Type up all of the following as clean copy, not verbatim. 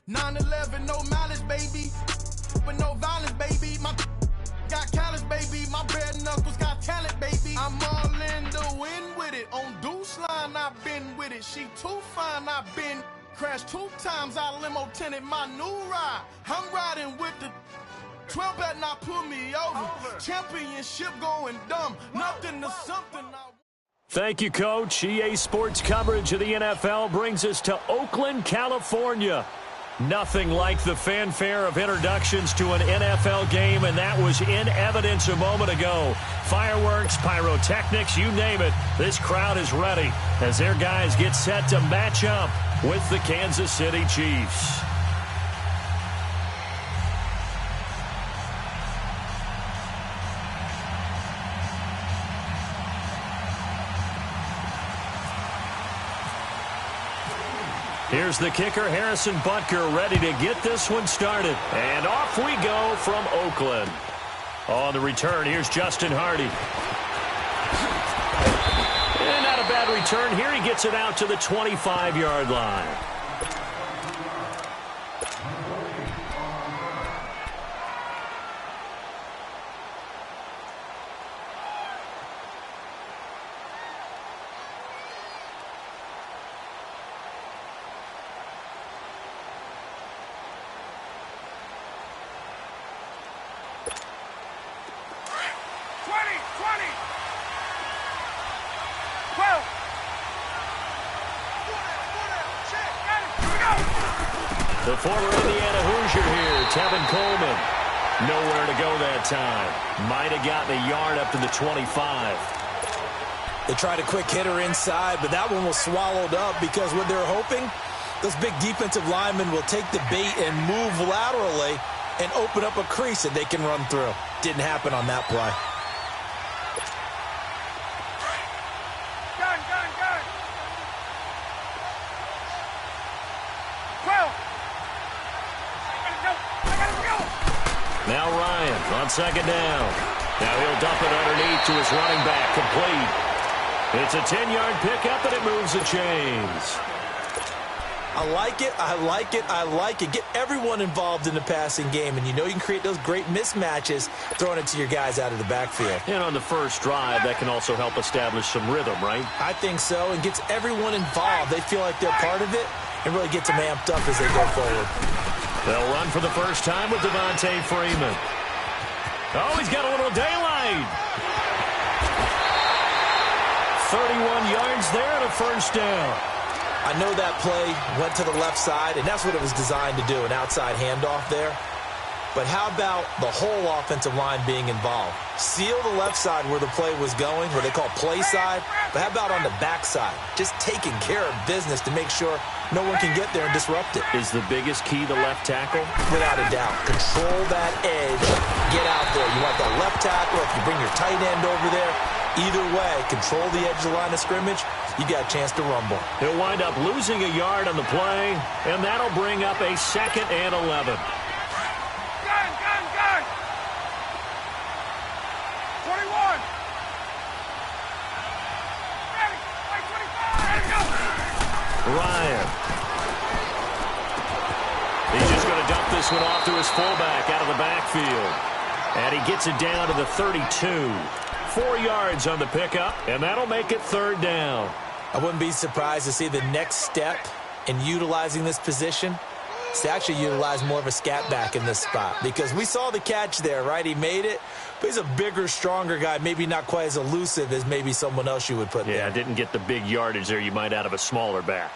9/11, no malice, baby. But no violence, baby. My got callous, baby. My bare knuckles got talent, baby. I'm all in the wind with it. On Deuce line, I've been with it. She too fine, I've been crashed 2 times. I limo tinted my new ride. I'm riding with the 12 better not pull me over. Championship going dumb. Nothing to something. Thank you, Coach. EA Sports coverage of the NFL brings us to Oakland, California. Nothing like the fanfare of introductions to an NFL game, and that was in evidence a moment ago. Fireworks, pyrotechnics, you name it. This crowd is ready as their guys get set to match up with the Kansas City Chiefs. Here's the kicker, Harrison Butker, ready to get this one started. And off we go from Oakland. On the return, here's Justin Hardy. And not a bad return here. He gets it out to the 25-yard line. The former Indiana Hoosier here, Tevin Coleman. Nowhere to go that time. Might have gotten a yard up to the 25. They tried a quick hitter inside, but that one was swallowed up because what they're hoping, those big defensive linemen will take the bait and move laterally and open up a crease that they can run through. Didn't happen on that play. Now Ryan on second down. Now he'll dump it underneath to his running back, complete. It's a 10-yard pickup, and it moves the chains. I like it, I like it, I like it. Get everyone involved in the passing game, and you know you can create those great mismatches throwing it to your guys out of the backfield. And on the first drive, that can also help establish some rhythm, right? I think so, and gets everyone involved. They feel like they're part of it and really gets them amped up as they go forward. They'll run for the first time with Devontae Freeman. Oh, he's got a little daylight. 31 yards there and a first down. I know that play went to the left side, and that's what it was designed to do, an outside handoff there. But how about the whole offensive line being involved? Seal the left side where the play was going, what they call play side. But how about on the back side? Just taking care of business to make sure no one can get there and disrupt it. Is the biggest key the left tackle? Without a doubt. Control that edge. Get out there. You want that left tackle. If you bring your tight end over there, either way, control the edge of the line of scrimmage. You got a chance to rumble. He'll wind up losing a yard on the play, and that'll bring up a 2nd and 11. Ryan. He's just going to dump this one off to his fullback out of the backfield. And he gets it down to the 32. 4 yards on the pickup, and that'll make it 3rd down. I wouldn't be surprised to see the next step in utilizing this position is to actually utilize more of a scat back in this spot. Because we saw the catch there, right? He made it. But he's a bigger, stronger guy, maybe not quite as elusive as maybe someone else you would put there. Yeah, didn't get the big yardage there you might out of a smaller back.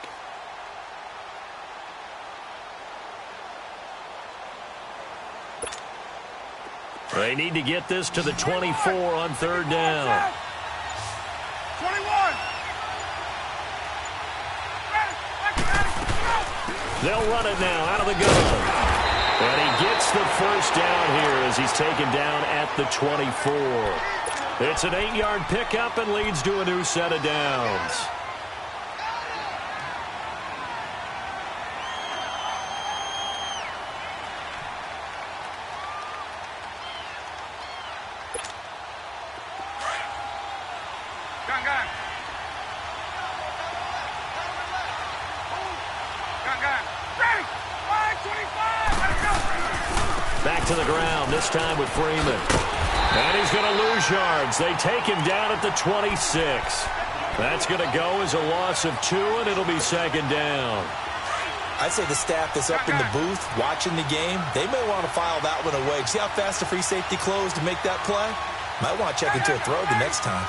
They need to get this to the 24 on 3rd down. 21. They'll run it now out of the gun. And he gets the first down here as he's taken down at the 24. It's an 8-yard pickup and leads to a new set of downs. to the ground, this time with Freeman. And he's going to lose yards. They take him down at the 26. That's going to go as a loss of 2, and it'll be second down. I'd say the staff that's up in the booth watching the game, they may want to file that one away. See how fast the free safety closed to make that play? Might want to check into a throw the next time.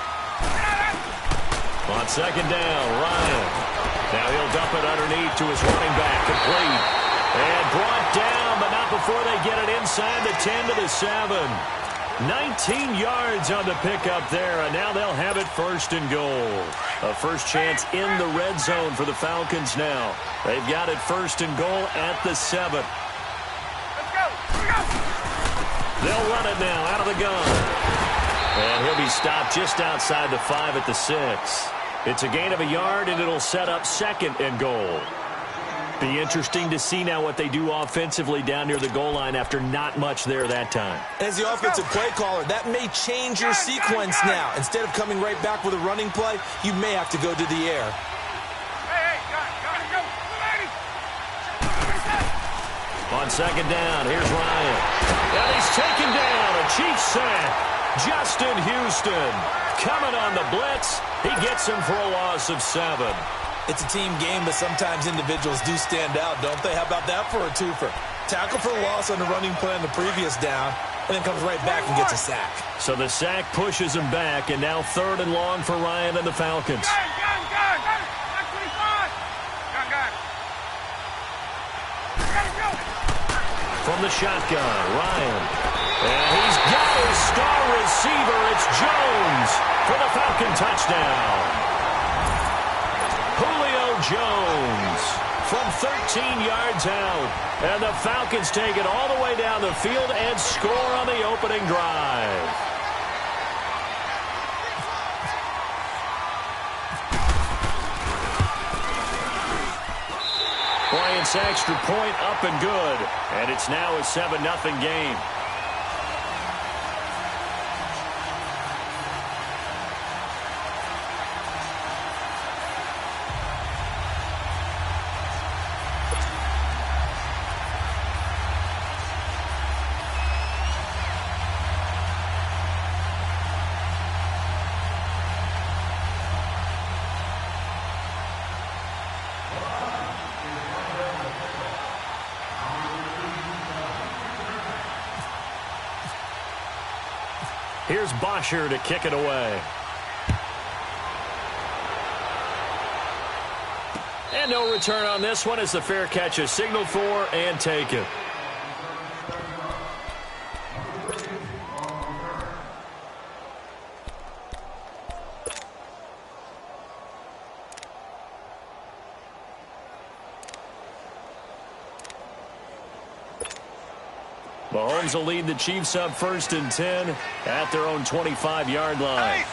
On second down, Ryan. Now he'll dump it underneath to his running back, complete. And brought down, but not before they get it inside the 10 to the 7. 19 yards on the pickup there, and now they'll have it first and goal. A first chance in the red zone for the Falcons now. They've got it first and goal at the 7. Let's go. They'll run it now out of the gun. And he'll be stopped just outside the 5 at the 6. It's a gain of a yard, and it'll set up second and goal. Be interesting to see now what they do offensively down near the goal line after not much there that time. As the offensive play caller, that may change your sequence now. Instead of coming right back with a running play, you may have to go to the air. On second down, here's Ryan. And he's taken down. A Chiefs sack. Justin Houston coming on the blitz. He gets him for a loss of 7. It's a team game, but sometimes individuals do stand out, don't they? How about that for a twofer? Tackle for a loss on the running play on the previous down, and then comes right back and gets a sack. So the sack pushes him back, and now 3rd and long for Ryan and the Falcons. From the shotgun, Ryan. And he's got his star receiver. It's Jones for the Falcon touchdown. Julio Jones from 13 yards out. And the Falcons take it all the way down the field and score on the opening drive. Bryant's extra point up and good. And it's now a 7-0 game. Here's Bosher to kick it away. And no return on this one as the fair catch is signaled for and taken. Mahomes will lead the Chiefs up 1st and 10 at their own 25-yard line.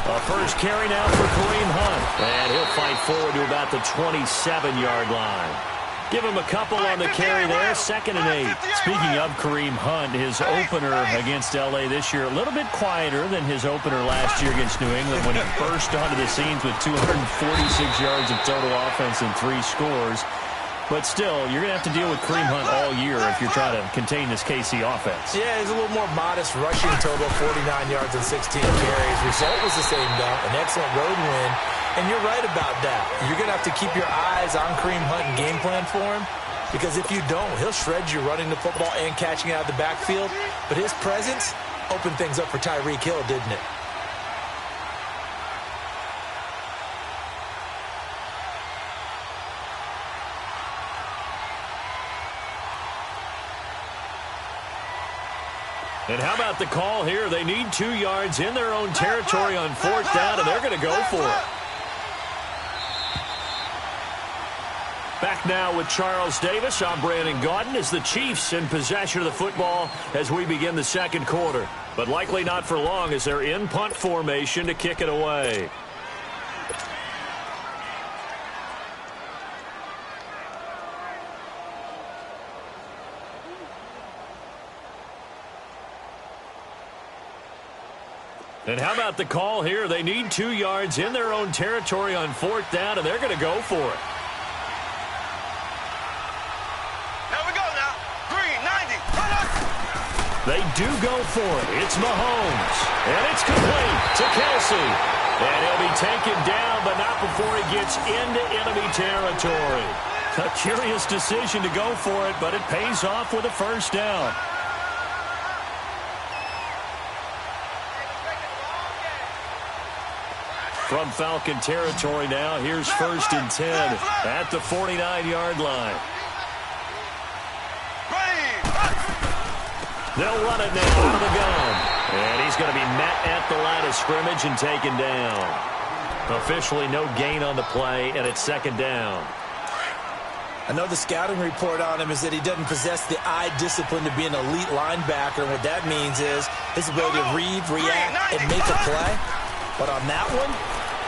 A first carry now for Kareem Hunt. And he'll fight forward to about the 27-yard line. Give him a couple on the carry there, 2nd and 8. Speaking of Kareem Hunt, his opener against L.A. this year, a little bit quieter than his opener last year against New England when he burst onto the scenes with 246 yards of total offense and 3 scores. But still, you're going to have to deal with Kareem Hunt all year if you're trying to contain this KC offense. Yeah, he's a little more modest rushing total, 49 yards and 16 carries. Result was the same, though, an excellent road win. And you're right about that. You're going to have to keep your eyes on Kareem Hunt and game plan for him, because if you don't, he'll shred you running the football and catching out of the backfield. But his presence opened things up for Tyreek Hill, didn't it? And how about the call here? They need 2 yards in their own territory on 4th down, and they're going to go for it. Back now with Charles Davis. I'm Brandon Gaudin as the Chiefs in possession of the football as we begin the 2nd quarter. But likely not for long as they're in punt formation to kick it away. And how about the call here? They need 2 yards in their own territory on 4th down, and they're going to go for it. They do go for it. It's Mahomes. And it's complete to Kelsey. And he'll be taken down, but not before he gets into enemy territory. A curious decision to go for it, but it pays off with a first down. From Falcon territory now, here's 1st and 10 at the 49-yard line. They'll run it now out of the gun. And he's going to be met at the line of scrimmage and taken down. Officially no gain on the play, and it's 2nd down. I know the scouting report on him is that he doesn't possess the eye discipline to be an elite linebacker. And what that means is his ability to read, react, and make a play. But on that one,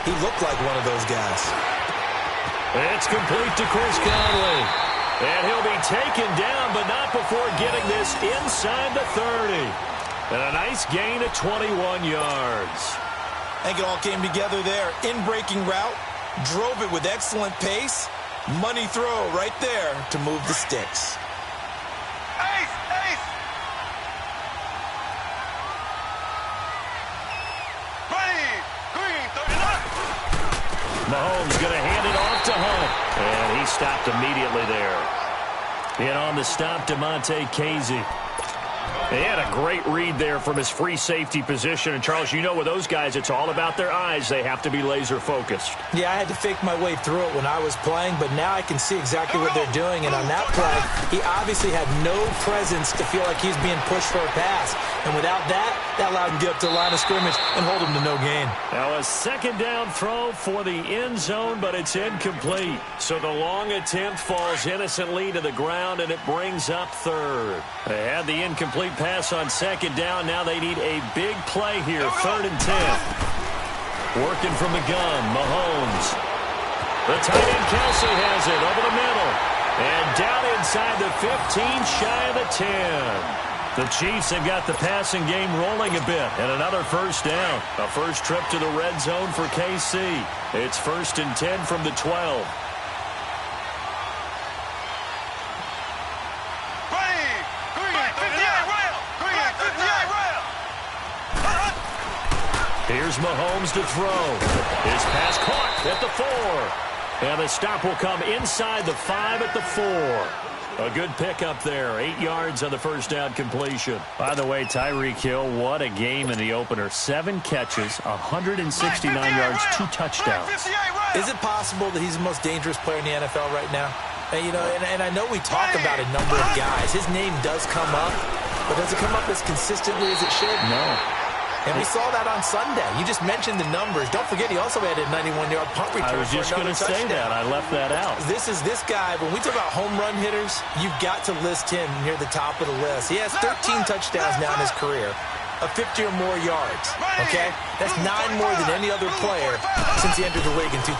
he looked like one of those guys. It's complete to Chris Conley. And he'll be taken down, but not before getting this inside the 30. And a nice gain of 21 yards. I think it all came together there. In-breaking route, drove it with excellent pace. Money throw right there to move the sticks. Ace! Ace! Green, 39. Mahomes going to hand it off to Hunt. And he stopped immediately there. And on the stop, DeMonte Casey. They had a great read there from his free safety position. And, Charles, you know with those guys, it's all about their eyes. They have to be laser-focused. Yeah, I had to fake my way through it when I was playing, but now I can see exactly what they're doing. And on that play, he obviously had no presence to feel like he's being pushed for a pass. And without that, that allowed him to get up to the line of scrimmage and hold him to no gain. Now a 2nd down throw for the end zone, but it's incomplete. So the long attempt falls innocently to the ground, and it brings up 3rd. They had the incomplete pass on 2nd down. Now they need a big play here, 3rd and 10. Working from the gun, Mahomes. The tight end Kelsey has it over the middle. And down inside the 15, shy of the 10. The Chiefs have got the passing game rolling a bit, and another first down. A first trip to the red zone for KC. It's 1st and 10 from the 12. Here's Mahomes to throw. His pass caught at the 4. And the stop will come inside the 5 at the 4. A good pickup there. 8 yards on the first down completion. By the way, Tyreek Hill, what a game in the opener. 7 catches, 169 yards, 2 touchdowns. Is it possible that he's the most dangerous player in the NFL right now? And, you know, and I know we talk about a number of guys. His name does come up, but does it come up as consistently as it should? No. And we saw that on Sunday. You just mentioned the numbers. Don't forget, he also had a 91-yard punt return. I was just going to say that. I left that out. This guy, when we talk about home run hitters, you've got to list him near the top of the list. He has 13 touchdowns now in his career, of 50 or more yards, okay? That's 9 more than any other player since he entered the league in 2016.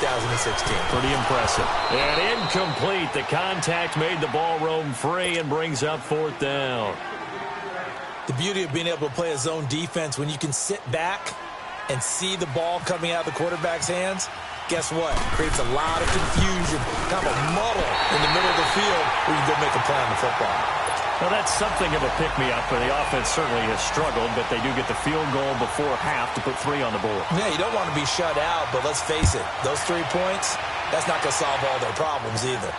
Pretty impressive. And incomplete. The contact made the ball roam free and brings up 4th down. The beauty of being able to play a zone defense when you can sit back and see the ball coming out of the quarterback's hands, guess what? It creates a lot of confusion, kind of a muddle in the middle of the field where you can go make a play on the football. Well, that's something of a pick-me-up, where the offense certainly has struggled, but they do get the field goal before half to put 3 on the board. Yeah, you don't want to be shut out, but let's face it, those 3 points, that's not going to solve all their problems either.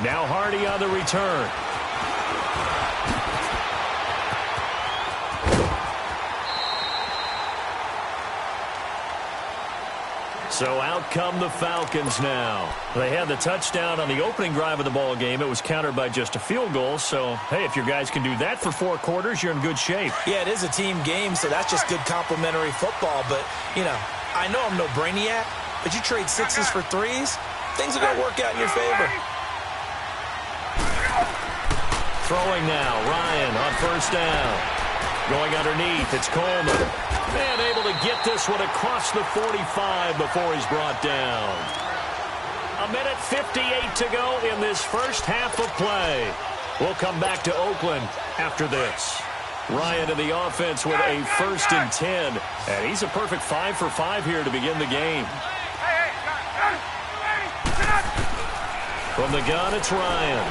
Now Hardy on the return. So out come the Falcons now. They had the touchdown on the opening drive of the ball game. It was countered by just a field goal. So, hey, if your guys can do that for 4 quarters, you're in good shape. Yeah, it is a team game, so that's just good complimentary football. But, you know, I know I'm no brainiac, but you trade 6s for 3s, things are going to work out in your favor. Throwing now, Ryan on first down. Going underneath, it's Coleman. And able to get this one across the 45 before he's brought down. 1:58 to go in this first half of play. We'll come back to Oakland after this. Ryan in the offense with a 1st and 10. And he's a perfect 5 for 5 here to begin the game. From the gun, it's Ryan.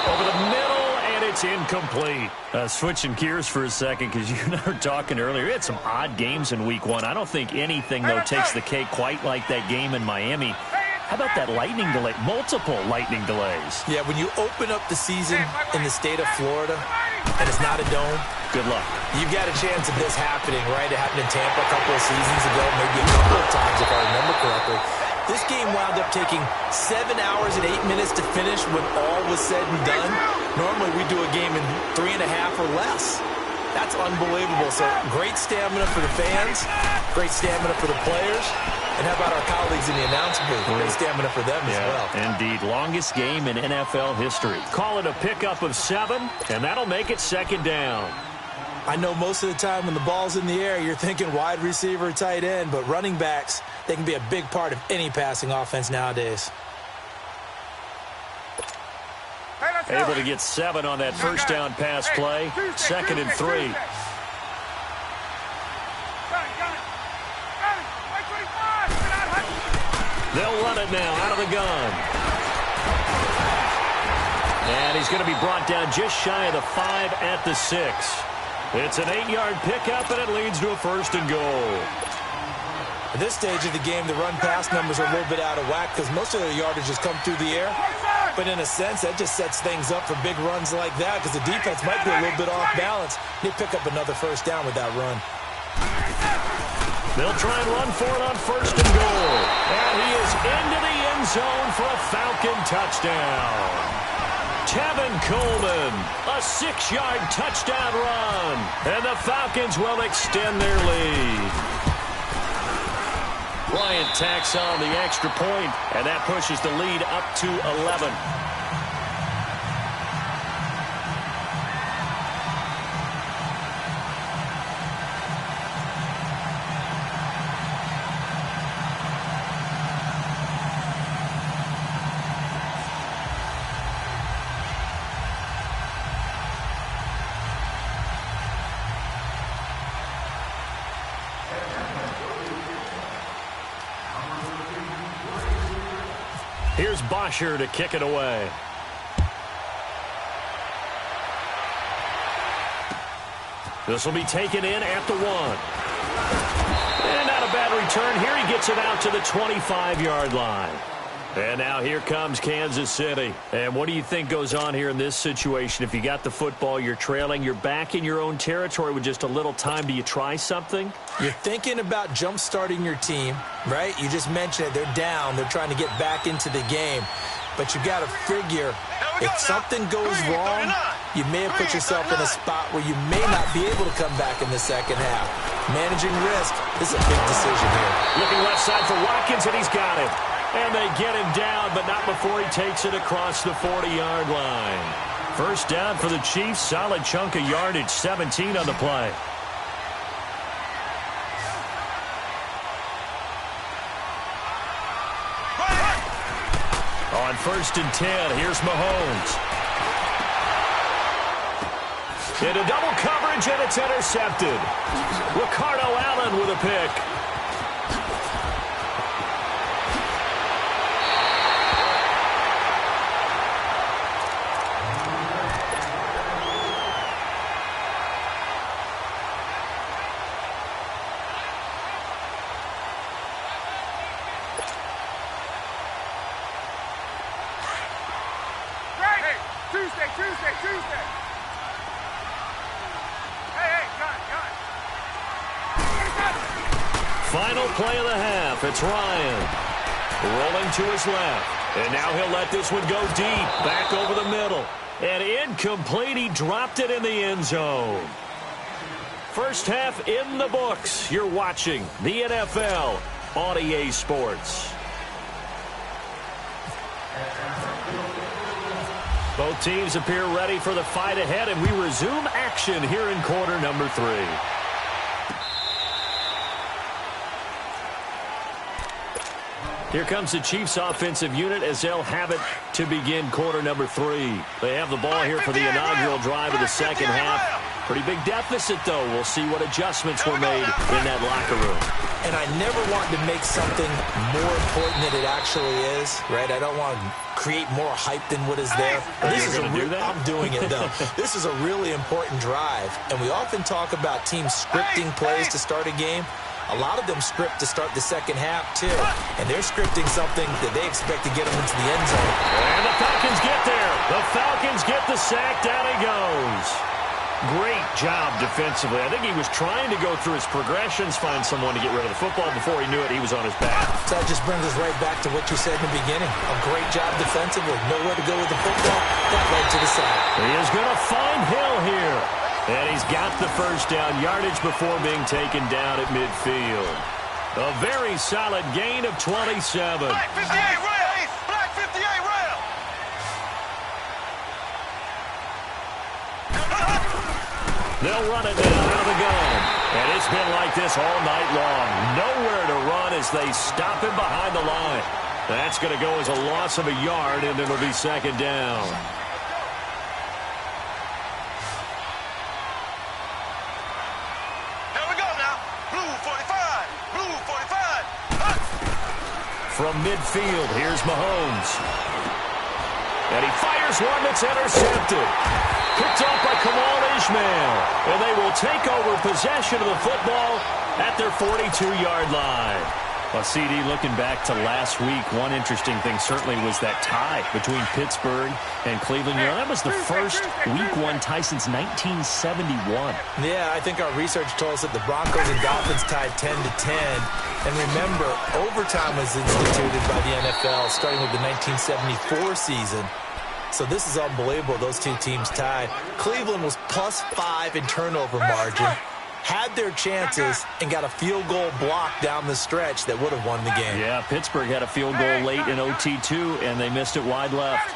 Over the middle, and it's It's incomplete. Switching gears for a second, because you and I were talking earlier. We had some odd games in Week 1. I don't think anything, though, takes the cake quite like that game in Miami. How about that lightning delay? Multiple lightning delays. Yeah, when you open up the season in the state of Florida and it's not a dome, good luck. You've got a chance of this happening, right? It happened in Tampa a couple of seasons ago, maybe a couple of times if I remember correctly. This game wound up taking 7 hours and 8 minutes to finish when all was said and done. Normally we do a game in 3.5 or less. That's unbelievable. So great stamina for the fans, great stamina for the players. And how about our colleagues in the announce booth? Great stamina for them as well. Indeed. Longest game in NFL history. Call it a pickup of 7, and that'll make it 2nd down. I know most of the time when the ball's in the air, you're thinking wide receiver, tight end, but running backs, they can be a big part of any passing offense nowadays. Able to get 7 on that first down pass play. 2nd and 3. They'll run it now out of the gun. And he's going to be brought down just shy of the 5 at the 6. It's an 8-yard pickup, and it leads to a 1st and goal. At this stage of the game, the run-pass numbers are a little bit out of whack because most of the yardage has come through the air. But in a sense, that just sets things up for big runs like that because the defense might be a little bit off balance. They pick up another 1st down with that run. They'll try and run for it on 1st and goal. And he is into the end zone for a Falcon touchdown. Tevin Coleman, a 6-yard touchdown run. And the Falcons will extend their lead. Bryant tacks on the extra point, and that pushes the lead up to 11. Here's Bosher to kick it away. This will be taken in at the 1. And not a bad return. Here he gets it out to the 25-yard line. And now here comes Kansas City. And what do you think goes on here in this situation? If you got the football, you're trailing, you're back in your own territory with just a little time. Do you try something? You're thinking about jump-starting your team, right? You just mentioned it. They're down. They're trying to get back into the game. But you got to figure if something goes wrong, you may have put yourself in a spot where you may not be able to come back in the second half. Managing risk is a big decision here. Looking left side for Watkins, and he's got it. And they get him down, but not before he takes it across the 40-yard line. 1st down for the Chiefs. Solid chunk of yardage, 17 on the play. On 1st and 10, here's Mahomes. Into double coverage, and it's intercepted. Ricardo Allen with a pick. Tuesday. Hey, got it. Final play of the half. It's Ryan rolling to his left. And now he'll let this one go deep. Back over the middle. And incomplete. He dropped it in the end zone. First half in the books. You're watching the NFL on EA Sports. Both teams appear ready for the fight ahead, and we resume action here in quarter number 3. Here comes the Chiefs offensive unit as they'll have it to begin quarter number 3. They have the ball here for the inaugural drive of the second half. Pretty big deficit, though. We'll see what adjustments were made in that locker room. And I never want to make something more important than it actually is, right? I don't want to create more hype than what is there. Are you going to do that? I'm doing it, though. This is a really important drive, and we often talk about teams scripting plays to start a game. A lot of them script to start the second half, too. And they're scripting something that they expect to get them into the end zone. And the Falcons get there. The Falcons get the sack. Down he goes. Great job defensively. I think he was trying to go through his progressions, find someone to get rid of the football. Before he knew it, he was on his back. So that just brings us right back to what you said in the beginning. A great job defensively. Nowhere to go with the football. That led to the sack. He is going to find Hill here. And he's got the first down yardage before being taken down at midfield. A very solid gain of 27. Black 58 rail! Black 58 rail! They'll run it down out of the gun. And it's been like this all night long. Nowhere to run as they stop him behind the line. That's going to go as a loss of a yard, and it'll be second down. Here we go now. Blue 45. Blue 45. From midfield, here's Mahomes. And he fires one that's intercepted. Picked off by Kamal Ishmael. And they will take over possession of the football at their 42-yard line. Well, CD, looking back to last week, one interesting thing certainly was that tie between Pittsburgh and Cleveland. You know, that was the first Week 1 tie since 1971. Yeah, I think our research told us that the Broncos and Dolphins tied 10-10. And remember, overtime was instituted by the NFL starting with the 1974 season. So this is unbelievable, those two teams tied. Cleveland was +5 in turnover margin, had their chances, and got a field goal block down the stretch that would have won the game. Yeah, Pittsburgh had a field goal late in OT too, and they missed it wide left.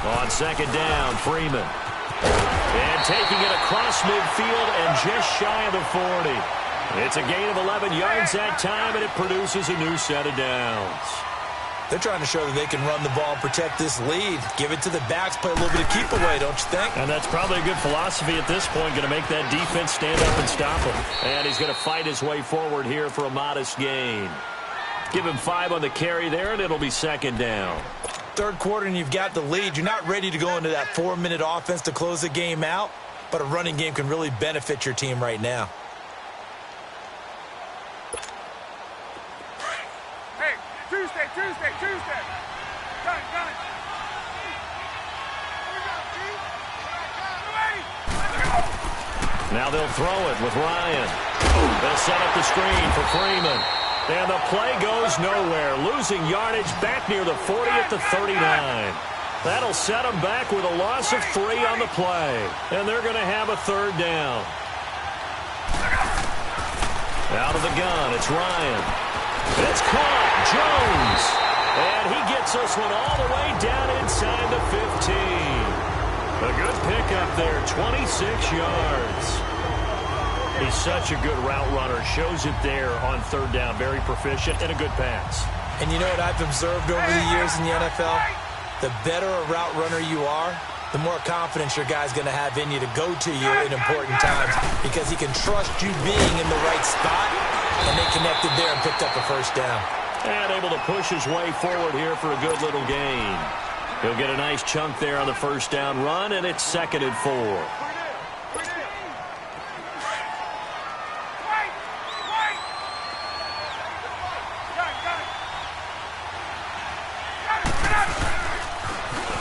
On second down, Freeman. And taking it across midfield and just shy of the 40. It's a gain of 11 yards that time, and it produces a new set of downs. They're trying to show that they can run the ball and protect this lead. Give it to the backs, play a little bit of keep away, don't you think? And that's probably a good philosophy at this point, going to make that defense stand up and stop him. And he's going to fight his way forward here for a modest gain. Give him 5 on the carry there, and it'll be second down. Third quarter, and you've got the lead. You're not ready to go into that 4-minute offense to close the game out, but a running game can really benefit your team right now. Tuesday. Gun. Now they'll throw it with Ryan. They'll set up the screen for Freeman. And the play goes nowhere. Losing yardage back near the 40 at the 39. That'll set them back with a loss of 3 on the play. And they're going to have a third down. Out of the gun, it's Ryan. It's caught. Jones. And he gets this one all the way down inside the 15. A good pickup there, 26 yards. He's such a good route runner. Shows it there on third down. Very proficient and a good pass. And you know what I've observed over the years in the NFL? The better a route runner you are, the more confidence your guy's going to have in you to go to you in important times because he can trust you being in the right spot, and they connected there and picked up a first down. And able to push his way forward here for a good little gain. He'll get a nice chunk there on the first down run, and it's 2nd and 4.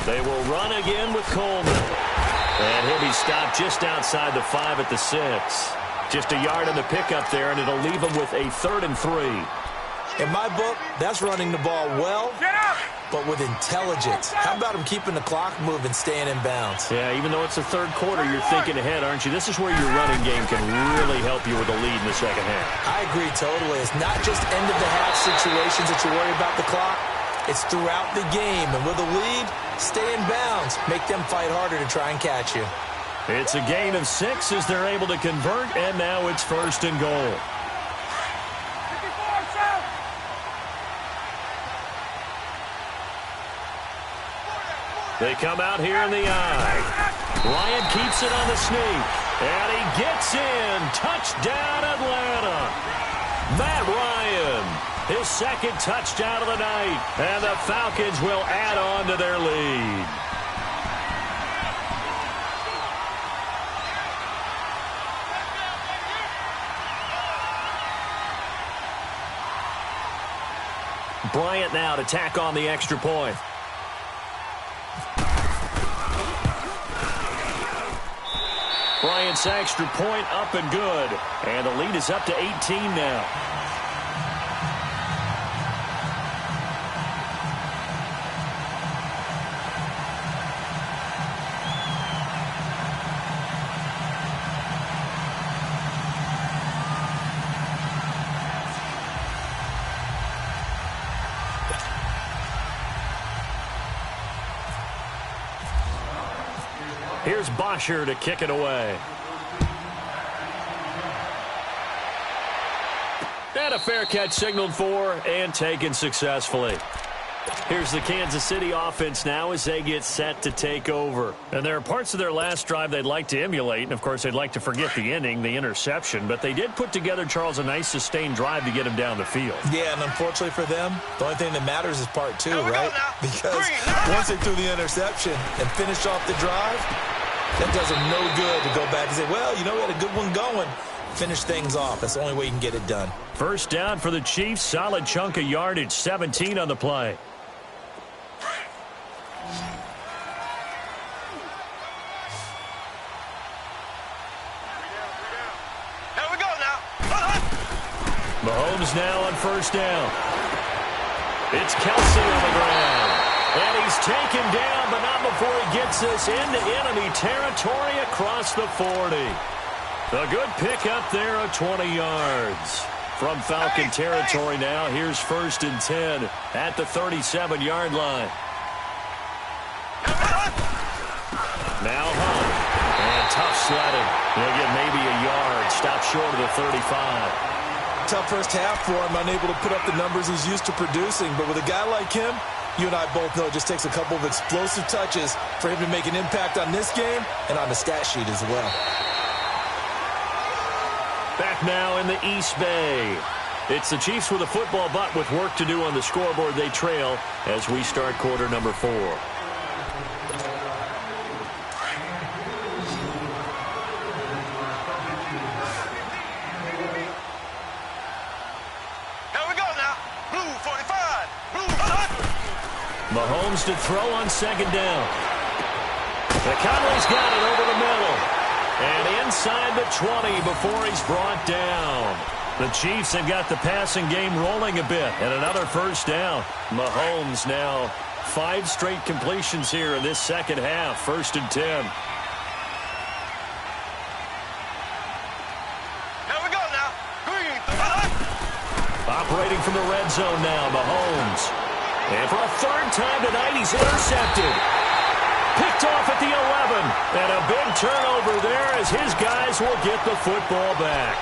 They will run again with Coleman. And he'll be stopped just outside the 5 at the 6. Just a yard on the pickup there, and it'll leave him with a 3rd and 3. In my book, that's running the ball well, but with intelligence. How about him keeping the clock moving, staying in bounds? Yeah, even though it's the third quarter, you're thinking ahead, aren't you? This is where your running game can really help you with the lead in the second half. I agree totally. It's not just end-of-the-half situations that you worry about the clock. It's throughout the game. And with a lead, stay in bounds. Make them fight harder to try and catch you. It's a gain of 6 as they're able to convert, and now it's 1st and goal. They come out here in the I. Ryan keeps it on the sneak. And he gets in. Touchdown, Atlanta. Matt Ryan, his second touchdown of the night. And the Falcons will add on to their lead. Bryant now to tack on the extra point. Bryant's extra point up and good. And the lead is up to 18 now. Here's Bosher to kick it away. And a fair catch signaled for and taken successfully. Here's the Kansas City offense now as they get set to take over. And there are parts of their last drive they'd like to emulate. And, of course, they'd like to forget the inning, the interception. But they did put together, Charles, a nice sustained drive to get him down the field. Yeah, and unfortunately for them, the only thing that matters is part two, right? Because once they threw the interception and finished off the drive, that does them no good to go back and say, well, you know, we had a good one going. Finish things off. That's the only way you can get it done. First down for the Chiefs. Solid chunk of yardage. 17 on the play. Here we go now. Mahomes now on first down. It's Kelsey on the ground. And he's taken down, but not before he gets this into enemy territory across the 40. A good pick up there of 20 yards. From Falcon territory now, here's 1st and 10 at the 37-yard line. Now Hunt. And tough sledding. He'll get maybe a yard. Stop short of the 35. Tough first half for him, unable to put up the numbers he's used to producing. But with a guy like him, you and I both know it just takes a couple of explosive touches for him to make an impact on this game and on the stat sheet as well. Back now in the East Bay. It's the Chiefs with a football, but with work to do on the scoreboard. They trail as we start quarter number 4. Here we go now. Blue 45. Blue. Mahomes to throw on second down. McConaughey's got it over the middle. And inside the 20 before he's brought down. The Chiefs have got the passing game rolling a bit. And another first down. Mahomes now 5 straight completions here in this second half. 1st and 10. Here we go now. Green. Operating from the red zone now, Mahomes. And for a 3rd time tonight, he's intercepted. Picked off at the 11. And a big turnover there as his guys will get the football back.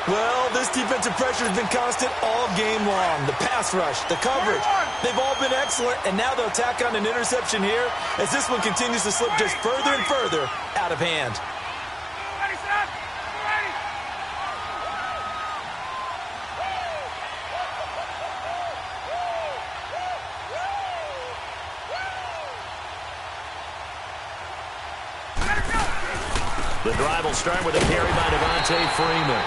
Well, this defensive pressure has been constant all game long. The pass rush, the coverage, they've all been excellent. And now they'll tack on an interception here as this one continues to slip just further and further out of hand. Ready, set. Ready. The drive will start with a carry by Devontae Freeman.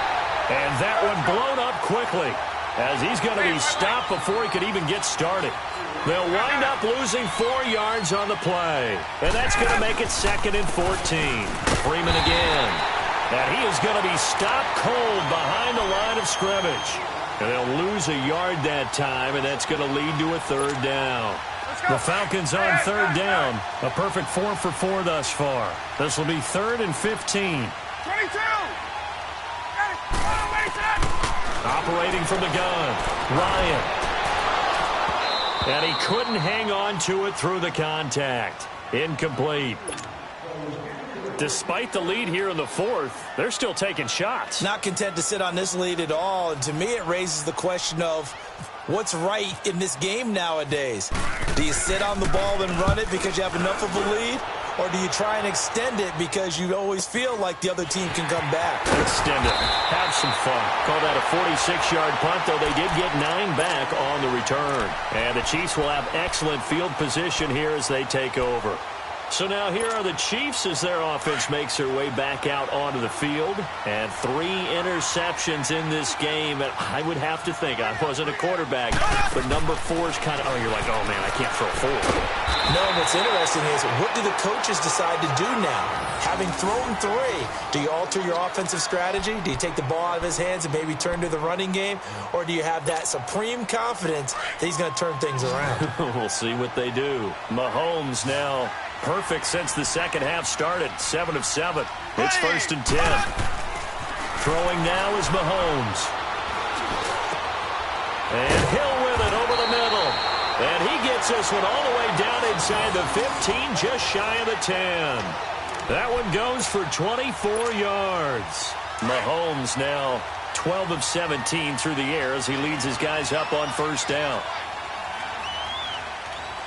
And that one blown up quickly as he's going to be stopped before he could even get started. They'll wind up losing 4 yards on the play. And that's going to make it 2nd and 14. Freeman again. And he is going to be stopped cold behind the line of scrimmage. And they'll lose a yard that time, and that's going to lead to a 3rd down. The Falcons on 3rd down. A perfect 4 for 4 thus far. This will be 3rd and 15. 22. Operating from the gun, Ryan. And he couldn't hang on to it through the contact. Incomplete. Despite the lead here in the 4th, they're still taking shots. Not content to sit on this lead at all. And to me, it raises the question of what's right in this game nowadays. Do you sit on the ball and run it because you have enough of a lead? or do you try and extend it because you always feel like the other team can come back? Extend it. Have some fun. Call that a 46-yard punt, though they did get 9 back on the return. And the Chiefs will have excellent field position here as they take over. So now here are the Chiefs as their offense makes their way back out onto the field. And 3 interceptions in this game. And I would have to think, I wasn't a quarterback, but number 4 is kind of, you're like, oh, man, I can't throw 4. No, what's interesting is, what do the coaches decide to do now? Having thrown 3, do you alter your offensive strategy? Do you take the ball out of his hands and maybe turn to the running game? Or do you have that supreme confidence that he's going to turn things around? We'll see what they do. Mahomes now perfect since the second half started. 7 of 7. It's 1st and 10. Throwing now is Mahomes. And Hill with it over the middle. And he gets this one all the way down inside the 15, just shy of the 10. That one goes for 24 yards. Mahomes now 12 of 17 through the air as he leads his guys up on 1st down.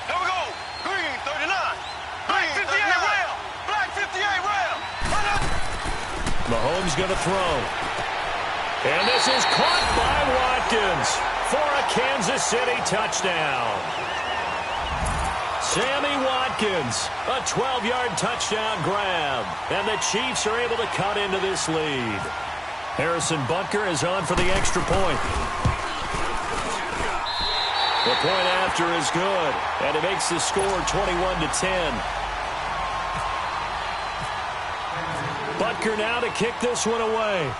Here we go. Green 39. Black 58 rail. Black 58 rail. Mahomes going to throw. And this is caught by Watkins for a Kansas City touchdown. Sammy Watkins, a 12-yard touchdown grab. And the Chiefs are able to cut into this lead. Harrison Butker is on for the extra point. The point after is good, and it makes the score 21-10. Butker now to kick this one away.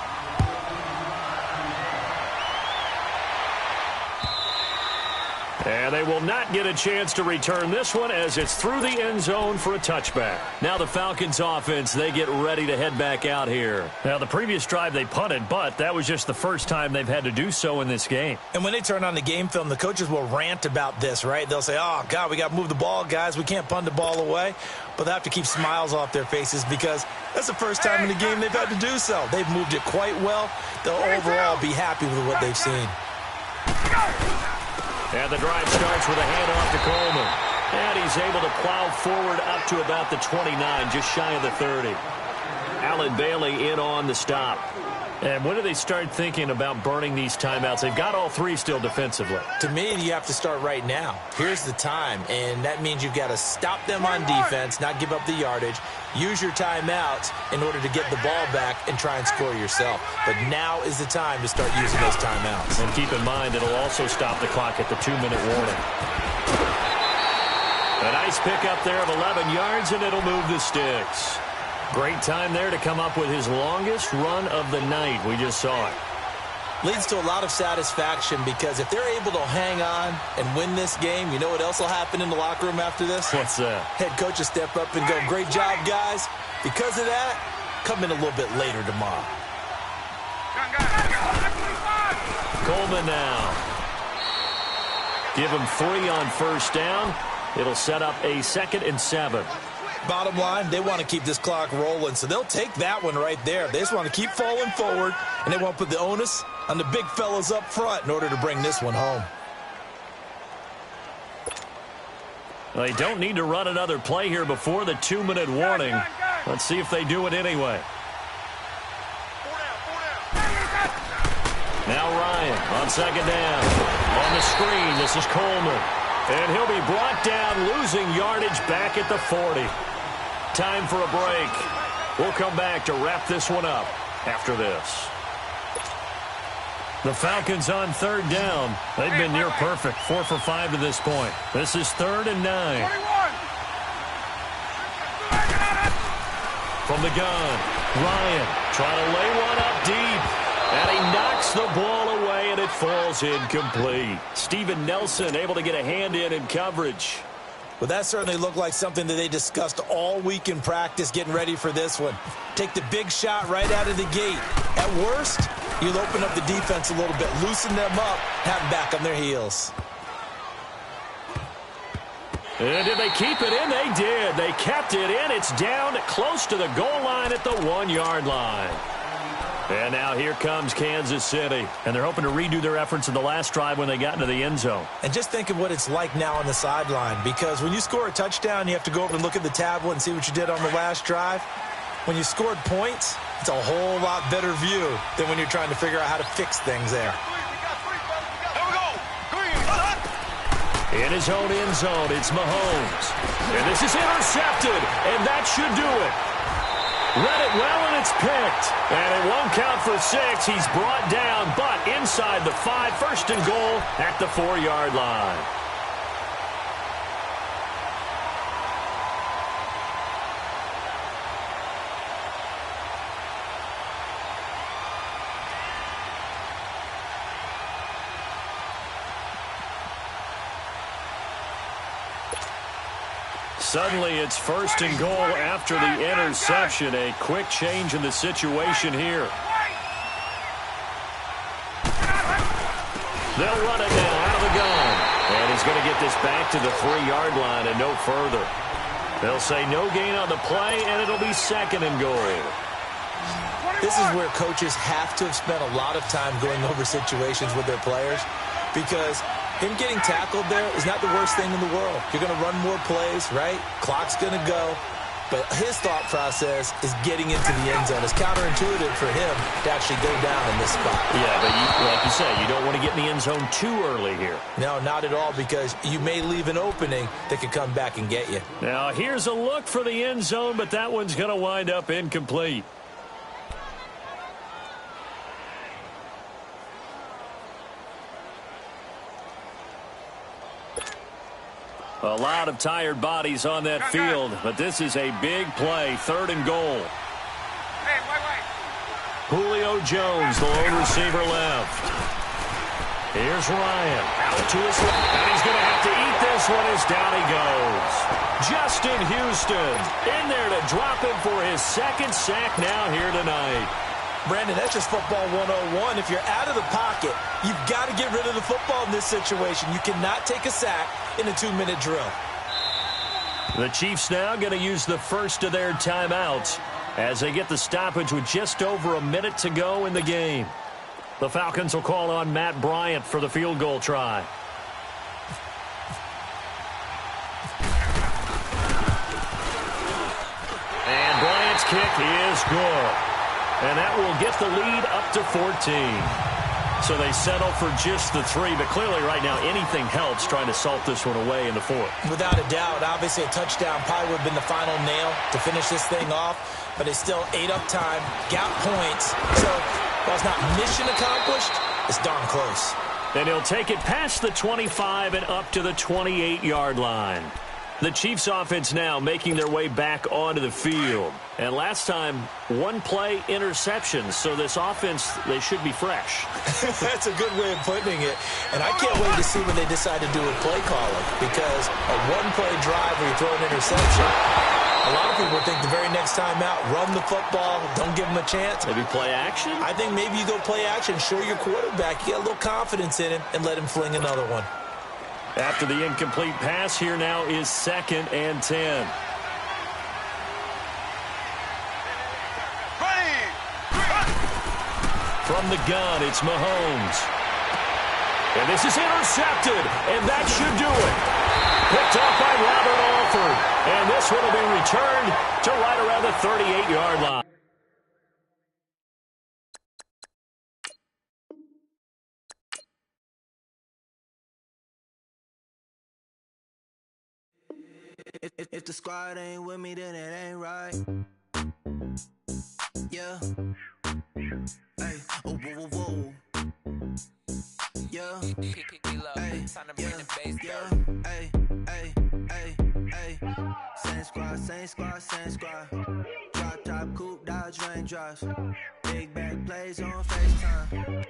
And they will not get a chance to return this one as it's through the end zone for a touchback. Now the Falcons offense, they get ready to head back out here. Now the previous drive they punted, but that was just the first time they've had to do so in this game. And when they turn on the game film, the coaches will rant about this, right? They'll say, oh, God, we got to move the ball, guys. We can't punt the ball away. But they have to keep smiles off their faces because that's the first time in the game they've had to do so. They've moved it quite well. They'll overall be happy with what they've seen. And the drive starts with a handoff to Coleman. And he's able to plow forward up to about the 29, just shy of the 30. Allen Bailey in on the stop. And when do they start thinking about burning these timeouts? They've got all 3 still defensively. To me, you have to start right now. Here's the time, and that means you've got to stop them on defense, not give up the yardage, use your timeouts in order to get the ball back and try and score yourself. But now is the time to start using those timeouts. And keep in mind, it'll also stop the clock at the 2-minute warning. A nice pickup there of 11 yards, and it'll move the sticks. Great time there to come up with his longest run of the night. We just saw it. Leads to a lot of satisfaction because if they're able to hang on and win this game, you know what else will happen in the locker room after this? What's that? Head coach will step up and go, great job, guys. Because of that, come in a little bit later tomorrow. Coleman now. Give him 3 on 1st down. It'll set up a 2nd and 7. Bottom line, they want to keep this clock rolling, so they'll take that one right there. They just want to keep falling forward, and they want to put the onus on the big fellas up front in order to bring this one home. They don't need to run another play here before the 2-minute warning. Let's see if they do it anyway. Now Ryan on 2nd down. On the screen, this is Coleman. And he'll be brought down, losing yardage back at the 40. Time for a break. We'll come back to wrap this one up after this. The Falcons on 3rd down. They've been near perfect, 4 for 5 to this point. This is 3rd and 9. From the gun, Ryan trying to lay one up deep. And he knocks the ball away, and it falls incomplete. Steven Nelson able to get a hand in coverage. Well, that certainly looked like something that they discussed all week in practice getting ready for this one. Take the big shot right out of the gate. At worst, you'll open up the defense a little bit, loosen them up, have them back on their heels. And did they keep it in? They did. They kept it in. It's down close to the goal line at the 1-yard line. And now here comes Kansas City. And they're hoping to redo their efforts in the last drive when they got into the end zone. And just think of what it's like now on the sideline, because when you score a touchdown, you have to go over and look at the tablet and see what you did on the last drive. When you scored points, it's a whole lot better view than when you're trying to figure out how to fix things there. In his own end zone, it's Mahomes. And this is intercepted, and that should do it. Read it well, and it's picked. And it won't count for 6. He's brought down, but inside the 5, first and goal at the 4-yard line. Suddenly, it's first and goal after the interception. A quick change in the situation here. They'll run it now out of the gun. And he's going to get this back to the 3-yard line and no further. They'll say no gain on the play, and it'll be second and goal. This is where coaches have to have spent a lot of time going over situations with their players, because him getting tackled there is not the worst thing in the world. You're going to run more plays, right? Clock's going to go. But his thought process is getting into the end zone. It's counterintuitive for him to actually go down in this spot. Yeah, but like you said, you don't want to get in the end zone too early here. No, not at all, because you may leave an opening that could come back and get you. Now, here's a look for the end zone, but that one's going to wind up incomplete. A lot of tired bodies on that field, but this is a big play, third and goal. Hey, wait. Julio Jones, the lone receiver left. Here's Ryan, out to his left, and he's going to have to eat this one as down he goes. Justin Houston in there to drop him for his second sack now here tonight. Brandon, that's just football 101. If you're out of the pocket, you've got to get rid of the football in this situation. You cannot take a sack in a 2-minute drill. The Chiefs now going to use the first of their timeouts as they get the stoppage with just over a minute to go in the game. The Falcons will call on Matt Bryant for the field goal try. And Bryant's kick is good. And that will get the lead up to 14. So they settle for just the 3, but clearly right now anything helps trying to salt this one away in the 4th. Without a doubt, obviously a touchdown probably would have been the final nail to finish this thing off, but it's still ate up time, got points. So while it's not mission accomplished, it's darn close. And he'll take it past the 25 and up to the 28-yard line. The Chiefs offense now making their way back onto the field. And last time, one play interception. So this offense, they should be fresh. That's a good way of putting it. And I can't wait to see when they decide to do a play calling, because a one-play drive where you throw an interception, a lot of people think the very next time out, run the football, don't give them a chance. Maybe play action? I think maybe you go play action, show your quarterback, you get a little confidence in him, and let him fling another one. After the incomplete pass, here now is 2nd and 10. From the gun, it's Mahomes. And this is intercepted, and that should do it. Picked off by Robert Alford. And this one will be returned to right around the 38-yard line. If the squad ain't with me, then it ain't right. Yeah. Hey. Oh, whoa, whoa, whoa. Yeah. Hey. Yeah. Hey. Hey. Hey. Hey. Same squad, same squad, same squad. Drop top, coupe, dodge, raindrops. Big bag plays on FaceTime.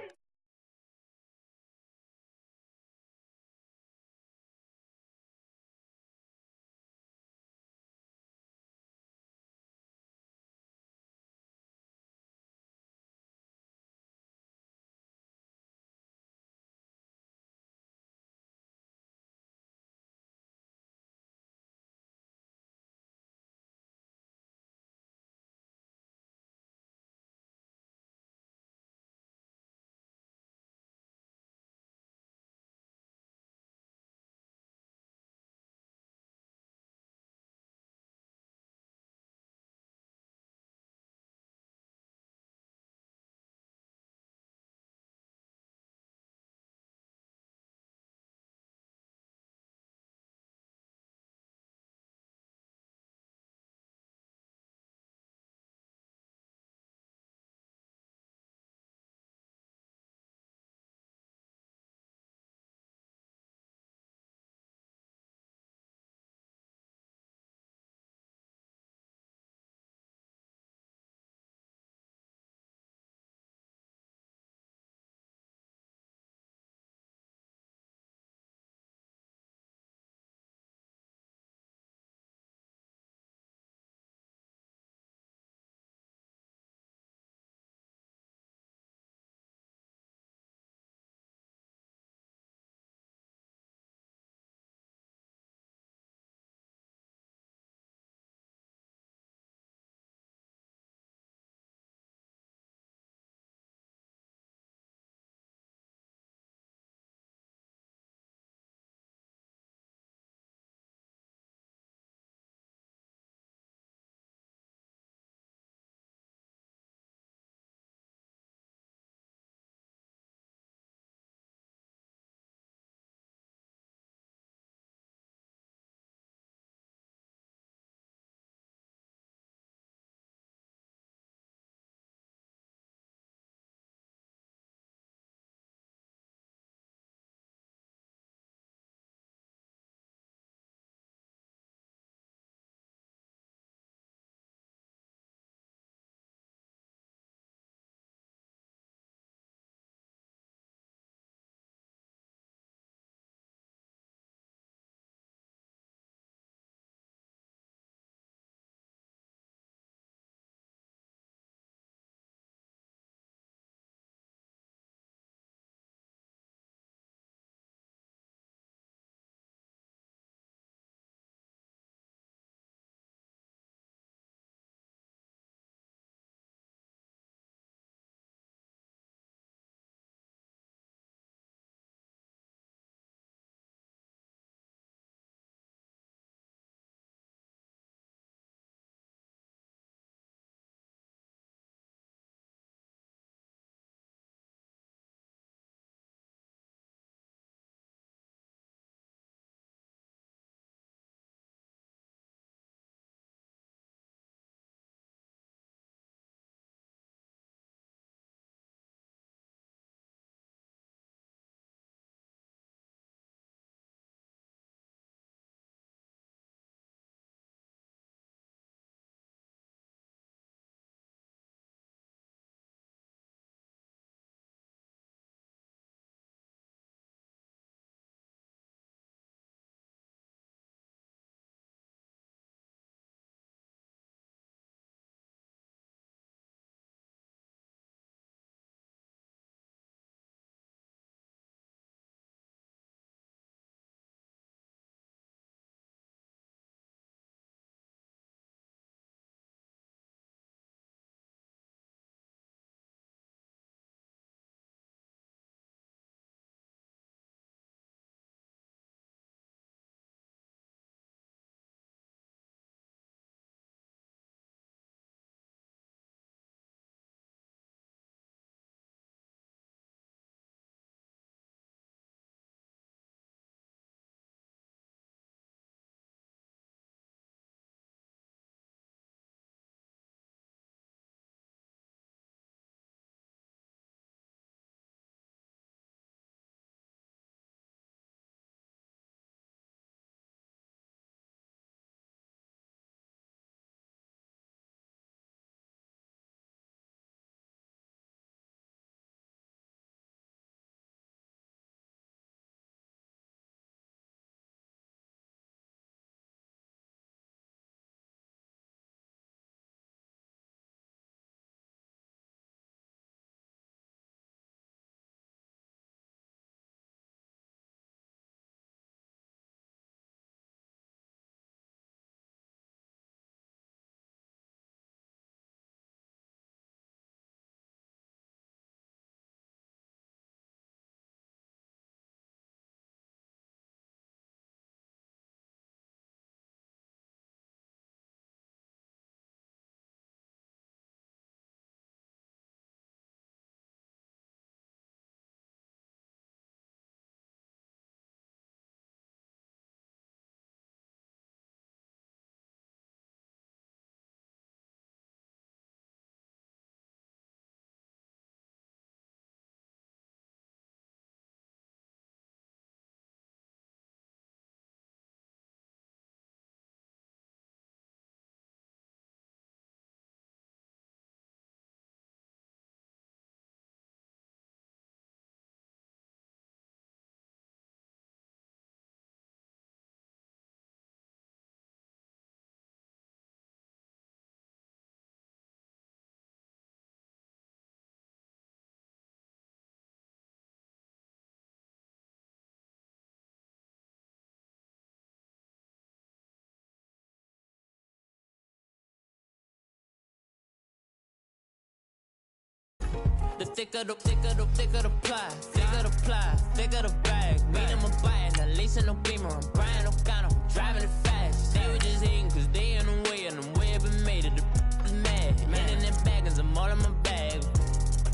The thicker the pie, thicker the ply, thicker the bag. Meet them a buying, at least in no beamer. I'm Brian O'Connor, I'm driving it fast. They were just hating cause they in the way, and the way I've been made it, the is mad. Man in them baggins, I'm all in my bag.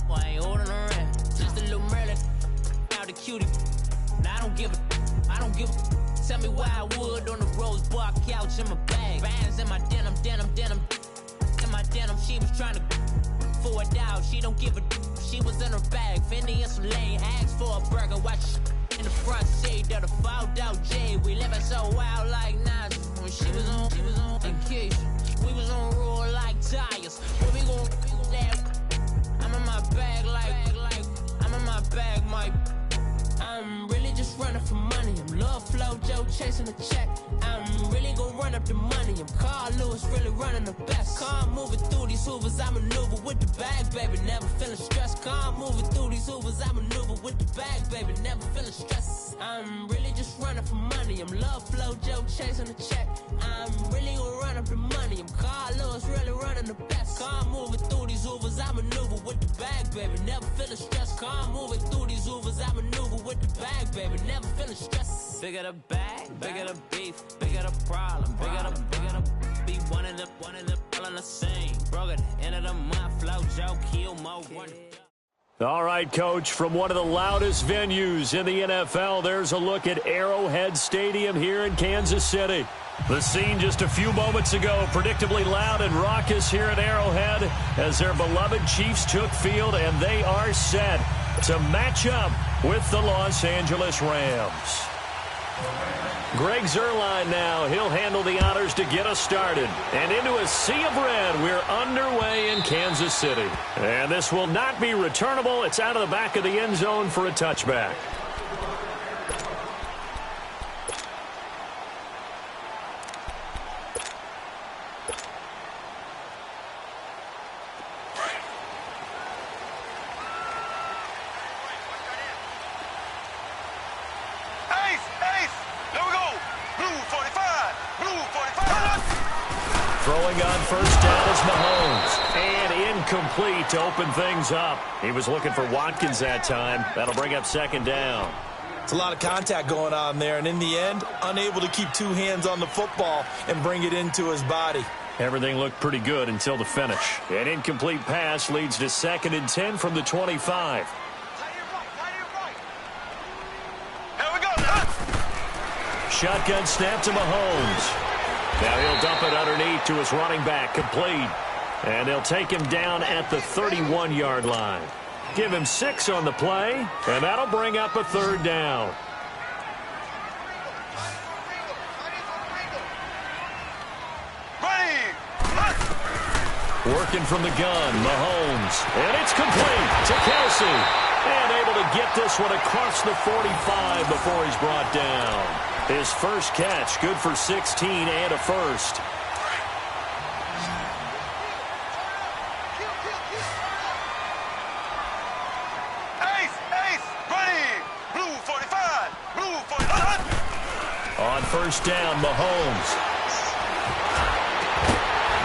Why I ain't holding around? Just a little Merlin, out the cutie. Now I don't give a. Tell me why I would on the rose bar couch in my bag. Bands in my denim. In my denim, she was trying to for it out. She don't give a. She was in her bag. Fendi and some lane hags for a burger. Watch in the front seat of the fouled out J. We living so wild like Nas. When she was on vacation. We was on roll like tires. What we gon' I'm in my bag like I'm in my bag, my. I'm really just running for money. I'm Love Flow Joe chasing the check. I'm really gonna run up the money. I'm Carl Lewis, really running the best. Calm moving through these hoovers, I maneuver with the bag, baby. Never feeling stressed. Calm moving through these hoovers, I maneuver with the bag, baby. Never feeling stressed. I'm really just running for money. I'm Love Flow Joe chasing the check. I'm really gonna run up the money. I'm Carl Lewis, really running the best. Calm moving through these hoovers, I maneuver with the bag, baby. Never feeling stressed. Calm moving through these hoovers, I maneuver with the bag, baby. Never feeling stressed. Bigger the bag, bigger the beef, bigger the problem, bigger the be one of the all in the same. Broke at the end of the month, Flow Joe, kill mo one. All right, Coach, from one of the loudest venues in the NFL, there's a look at Arrowhead Stadium here in Kansas City. The scene just a few moments ago, predictably loud and raucous here at Arrowhead as their beloved Chiefs took field, and they are set to match up with the Los Angeles Rams. Greg Zuerlein now. He'll handle the honors to get us started. And into a sea of red, we're underway in Kansas City. And this will not be returnable. It's out of the back of the end zone for a touchback. Throwing on first down is Mahomes. And incomplete to open things up. He was looking for Watkins that time. That'll bring up second down. It's a lot of contact going on there, and in the end, unable to keep two hands on the football and bring it into his body. Everything looked pretty good until the finish. An incomplete pass leads to 2nd and 10 from the 25. Shotgun snap to Mahomes. Now he'll dump it underneath to his running back, complete. And they'll take him down at the 31-yard line. Give him 6 on the play, and that'll bring up a 3rd down. Working from the gun, Mahomes. And it's complete to Kelsey. And able to get this one across the 45 before he's brought down. His first catch, good for 16 and a first. On first down, Mahomes.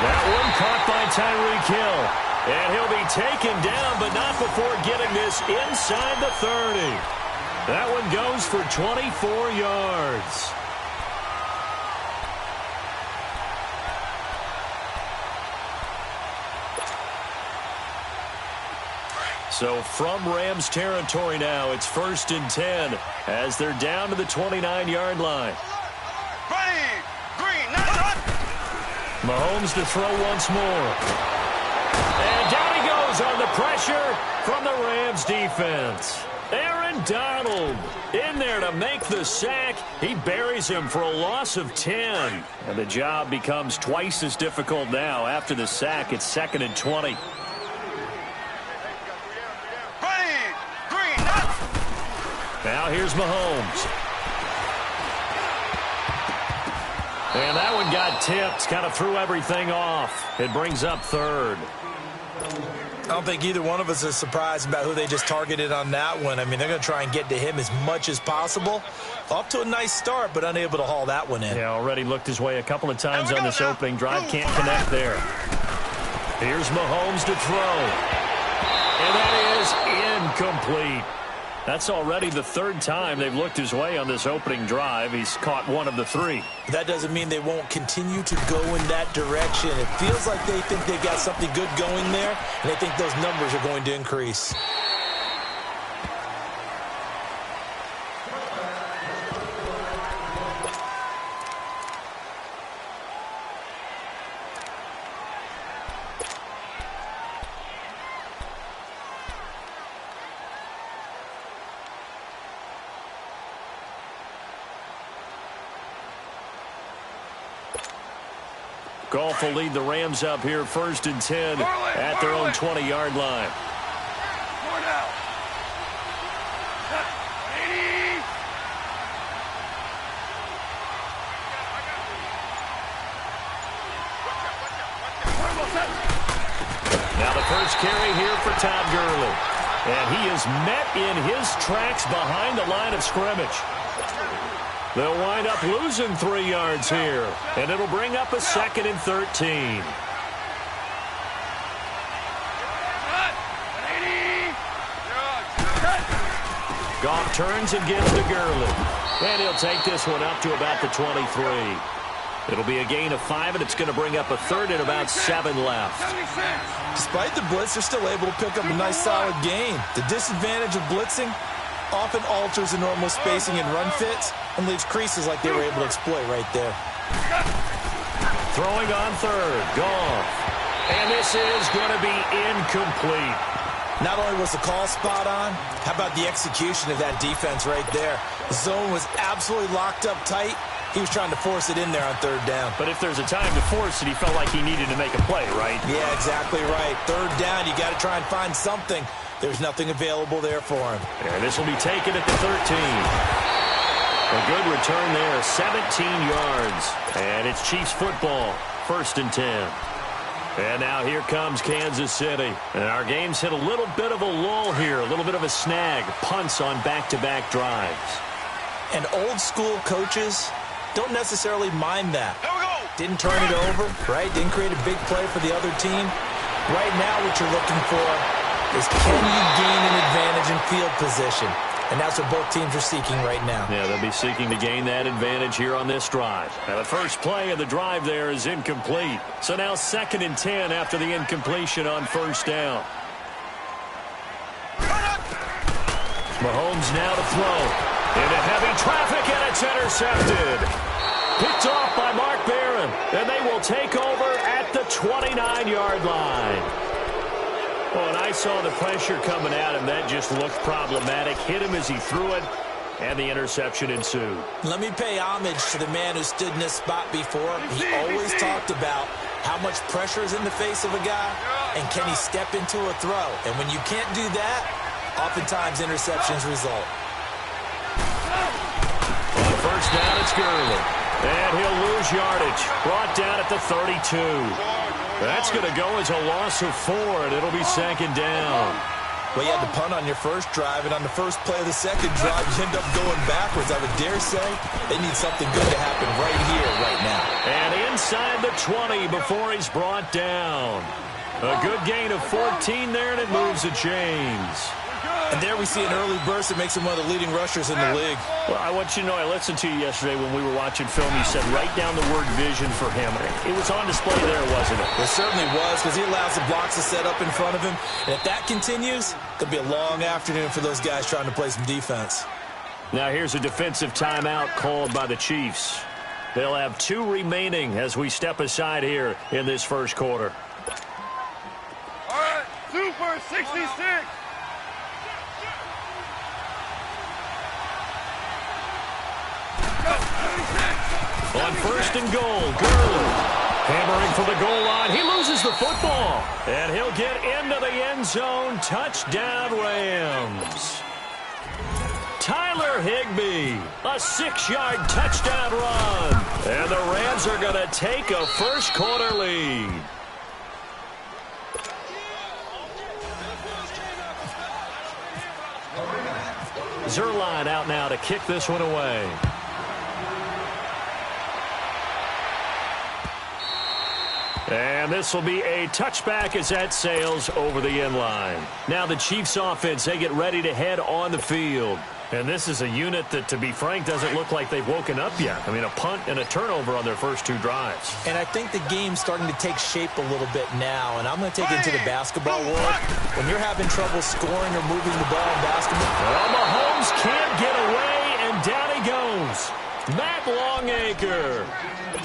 That one caught by Tyreek Hill. And he'll be taken down, but not before getting this inside the 30. That one goes for 24 yards. So from Rams territory now, it's 1st and 10 as they're down to the 29-yard line. Mahomes to throw once more. And down he goes on the pressure from the Rams defense. Aaron Donald in there to make the sack. He buries him for a loss of 10. And the job becomes twice as difficult now. After the sack, it's 2nd and 20. Now here's Mahomes. And that one got tipped. Kind of threw everything off. It brings up 3rd. I don't think either one of us is surprised about who they just targeted on that one. I mean, they're going to try and get to him as much as possible. Off to a nice start, but unable to haul that one in. Yeah, already looked his way a couple of times on this opening drive. Can't connect there. Here's Mahomes to throw. And that is incomplete. That's already the third time they've looked his way on this opening drive. He's caught one of the three. That doesn't mean they won't continue to go in that direction. It feels like they think they've got something good going there, and they think those numbers are going to increase. Goff will lead the Rams up here 1st and 10 at their own 20-yard line. Now the first carry here for Todd Gurley. And he is met in his tracks behind the line of scrimmage. They'll wind up losing 3 yards here, and it'll bring up a 2nd and 13. Goff turns and gives to Gurley, and he'll take this one up to about the 23. It'll be a gain of 5, and it's going to bring up a 3rd and about 7 left. Despite the blitz, they're still able to pick up a nice solid gain. The disadvantage of blitzing often alters the normal spacing and run fits and leaves creases like they were able to exploit right there. Throwing on 3rd, Goff. And this is going to be incomplete. Not only was the call spot on, how about the execution of that defense right there? The zone was absolutely locked up tight. He was trying to force it in there on 3rd down. But if there's a time to force it, he felt like he needed to make a play, right? Yeah, exactly right. 3rd down, you got to try and find something. There's nothing available there for him. And this will be taken at the 13. A good return there, 17 yards. And it's Chiefs football, 1st and 10. And now here comes Kansas City. And our game's hit a little bit of a lull here, a little bit of a snag. Punts on back-to-back drives. And old school coaches don't necessarily mind that. Didn't turn it over, right? Didn't create a big play for the other team. Right now what you're looking for is can you gain an advantage in field position? And that's what both teams are seeking right now. Yeah, they'll be seeking to gain that advantage here on this drive. And the first play of the drive there is incomplete. So now 2nd and 10 after the incompletion on 1st down. Mahomes now to throw. Into heavy traffic, and it's intercepted. Picked off by Mark Barron. And they will take over at the 29-yard line. Oh, and I saw the pressure coming at him. That just looked problematic. Hit him as he threw it, and the interception ensued. Let me pay homage to the man who stood in this spot before. He always talked about how much pressure is in the face of a guy, and can he step into a throw. And when you can't do that, oftentimes interceptions result. On 1st down, it's Gurley. And he'll lose yardage. Brought down at the 32. That's going to go as a loss of 4, and it'll be 2nd down. Well, you had to punt on your first drive, and on the first play of the second drive, you end up going backwards. I would dare say they need something good to happen right here, right now. And inside the 20 before he's brought down. A good gain of 14 there, and it moves the chains. And there we see an early burst that makes him one of the leading rushers in the league. Well, I want you to know, I listened to you yesterday when we were watching film. You said write down the word vision for him. It was on display there, wasn't it? It certainly was, because he allows the blocks to set up in front of him. And if that continues, it'll be a long afternoon for those guys trying to play some defense. Now here's a defensive timeout called by the Chiefs. They'll have 2 remaining as we step aside here in this first quarter. All right, 2 for 66. On 1st and goal, Gurley hammering for the goal line. He loses the football, and he'll get into the end zone. Touchdown, Rams. Tyler Higbee, a 6-yard touchdown run. And the Rams are going to take a first quarter lead. Zuerlein out now to kick this one away. And this will be a touchback as that sails over the end line. Now the Chiefs offense, they get ready to head on the field. And this is a unit that, to be frank, doesn't look like they've woken up yet. I mean, a punt and a turnover on their first 2 drives. And I think the game's starting to take shape a little bit now. And I'm going to take it into the basketball world. When you're having trouble scoring or moving the ball in basketball. Well, Mahomes can't get away, and down he goes. Matt Longacre.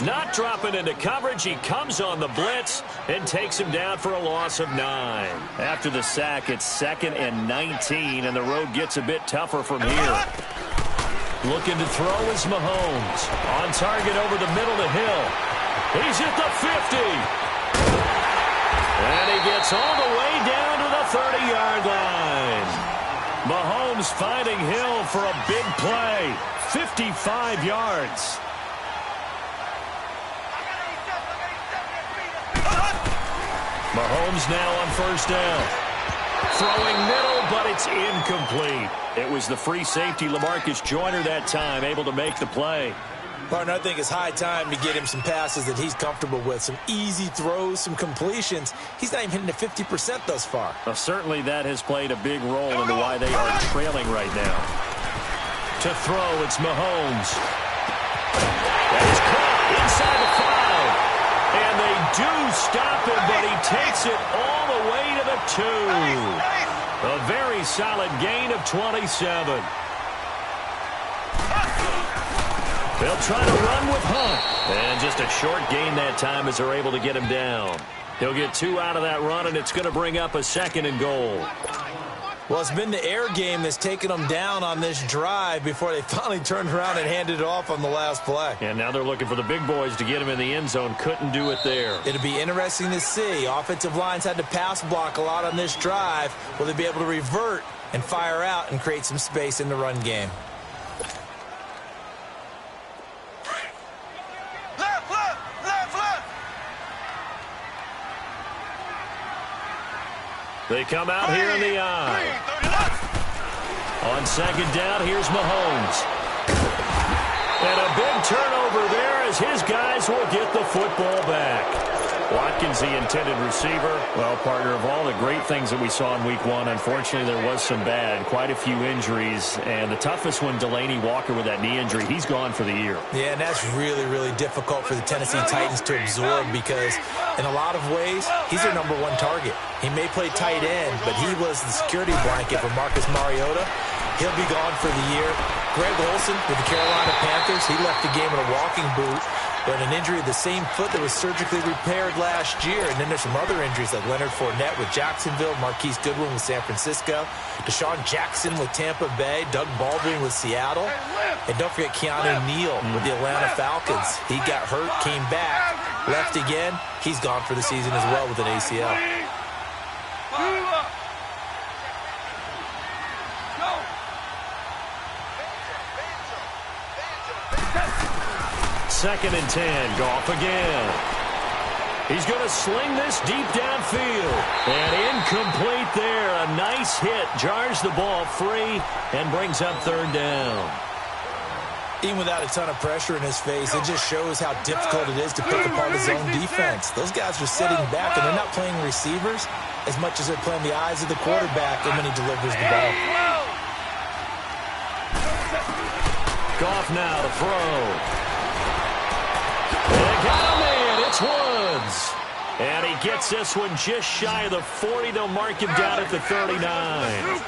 Not dropping into coverage. He comes on the blitz and takes him down for a loss of 9. After the sack, it's 2nd and 19, and the road gets a bit tougher from here. Looking to throw is Mahomes. On target over the middle to Hill. He's at the 50. And he gets all the way down to the 30-yard line. Mahomes finding Hill for a big play. 55 yards. Mahomes now on first down. Throwing middle, but it's incomplete. It was the free safety, LaMarcus Joyner, that time, able to make the play. Partner, I think it's high time to get him some passes that he's comfortable with. Some easy throws, some completions. He's not even hitting the 50% thus far. Well, certainly that has played a big role into why they are trailing right now. To throw, it's Mahomes. That is caught inside the 5. And they do stop him, but he takes it all the way to the 2. A very solid gain of 27. They'll try to run with Hunt. And just a short gain that time as they're able to get him down. He'll get 2 out of that run, and it's going to bring up a 2nd and goal. Well, it's been the air game that's taken them down on this drive before they finally turned around and handed it off on the last play. And now they're looking for the big boys to get him in the end zone. Couldn't do it there. It'll be interesting to see. Offensive lines had to pass block a lot on this drive. Will they be able to revert and fire out and create some space in the run game? They come out here in the eye. On 2nd down, here's Mahomes. And a big turnover there as his guys will get the football back. Watkins, the intended receiver. Well, partner, of all the great things that we saw in Week 1, unfortunately there was some bad. Quite a few injuries. And the toughest one, Delaney Walker with that knee injury. He's gone for the year. Yeah, and that's really, really difficult for the Tennessee Titans to absorb because in a lot of ways, he's their #1 target. He may play tight end, but he was the security blanket for Marcus Mariota. He'll be gone for the year. Greg Olsen with the Carolina Panthers, he left the game in a walking boot. But an injury of the same foot that was surgically repaired last year. And then there's some other injuries like Leonard Fournette with Jacksonville, Marquise Goodwin with San Francisco, Deshaun Jackson with Tampa Bay, Doug Baldwin with Seattle. And don't forget Keanu Neal with the Atlanta Falcons. He got hurt, came back, left again. He's gone for the season as well with an ACL. Second and 10. Goff again. He's going to sling this deep downfield. And incomplete there. A nice hit. Jars the ball free and brings up 3rd down. Even without a ton of pressure in his face, it just shows how difficult it is to pick apart his own defense. Those guys are sitting back, and they're not playing receivers as much as they're playing the eyes of the quarterback when he delivers the ball. Goff now to throw. And got him in. It's Woods. And he gets this one just shy of the 40. They'll mark him down at the 39.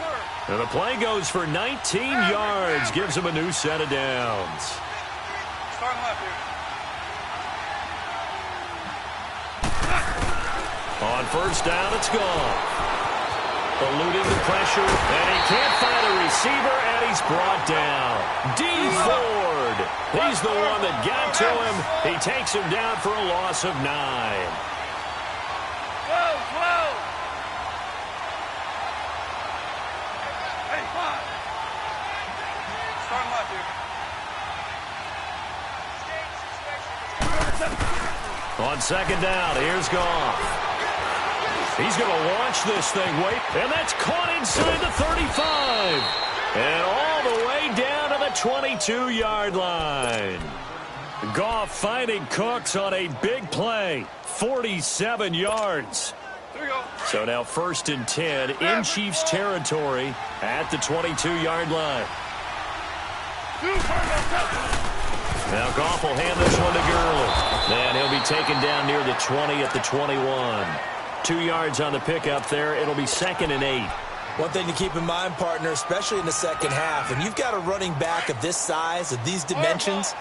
And the play goes for 19 yards. Gives him a new set of downs. On first down, it's gone. Eluding the pressure, and he can't find a receiver, and he's brought down. D. Ford. He's the one that got to him. He takes him down for a loss of 9. On second down, here's Goff. He's going to launch this thing, and that's caught inside the 35. And all the way down to the 22-yard line. Goff finding Cooks on a big play. 47 yards. So now 1st and 10 in Chiefs territory at the 22-yard line. Now Goff will hand this one to Gurley. And he'll be taken down near the 20 at the 21. 2 yards on the pickup there. It'll be 2nd and 8. One thing to keep in mind, partner, especially in the second half, and you've got a running back of this size, of these dimensions,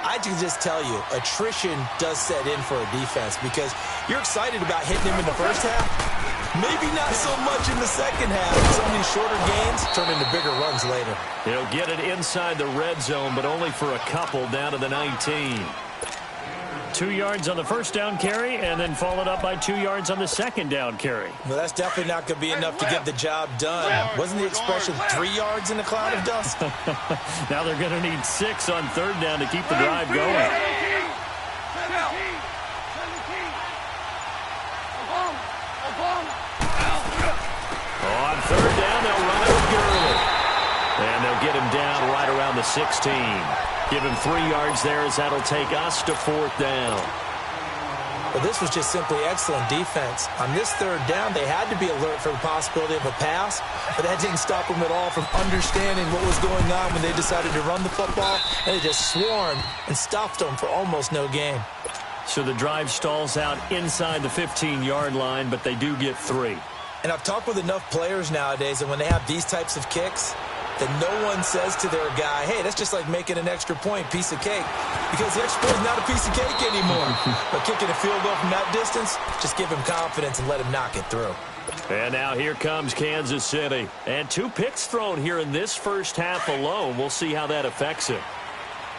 I can just tell you, attrition does set in for a defense because you're excited about hitting him in the first half. Maybe not so much in the second half. Some of these shorter gains turn into bigger runs later. He'll get it inside the red zone, but only for a couple down to the 19. 2 yards on the first down carry, and then followed up by 2 yards on the second down carry. Well, that's definitely not going to be enough to get the job done. Wasn't the expression 3 yards in a cloud of dust? Now they're going to need 6 on 3rd down to keep the drive going. On 3rd down, they'll run it with Gurley. And they'll get him down right around the 16. Give him 3 yards there as that'll take us to 4th down. But this was just simply excellent defense. On this 3rd down, they had to be alert for the possibility of a pass, but that didn't stop them at all from understanding what was going on when they decided to run the football, and they just swarmed and stuffed them for almost no gain. So the drive stalls out inside the 15-yard line, but they do get 3. And I've talked with enough players nowadays that when they have these types of kicks, that no one says to their guy, hey, that's just like making an extra point, piece of cake. Because the extra point is not a piece of cake anymore. But kicking a field goal from that distance, just give him confidence and let him knock it through. And now here comes Kansas City. And 2 picks thrown here in this first half alone. We'll see how that affects him.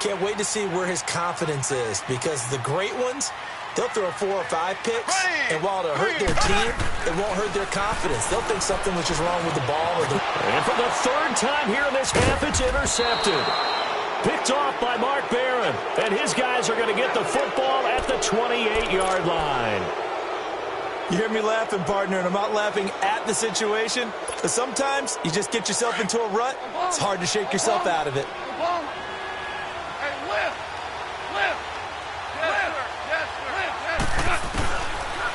Can't wait to see where his confidence is, because the great ones, they'll throw 4 or 5 picks, and while it'll hurt their team, it won't hurt their confidence. They'll think something was just wrong with the ball. And for the 3rd time here in this half, it's intercepted. Picked off by Mark Barron, and his guys are going to get the football at the 28-yard line. You hear me laughing, partner, and I'm not laughing at the situation, but sometimes you just get yourself into a rut. It's hard to shake yourself out of it.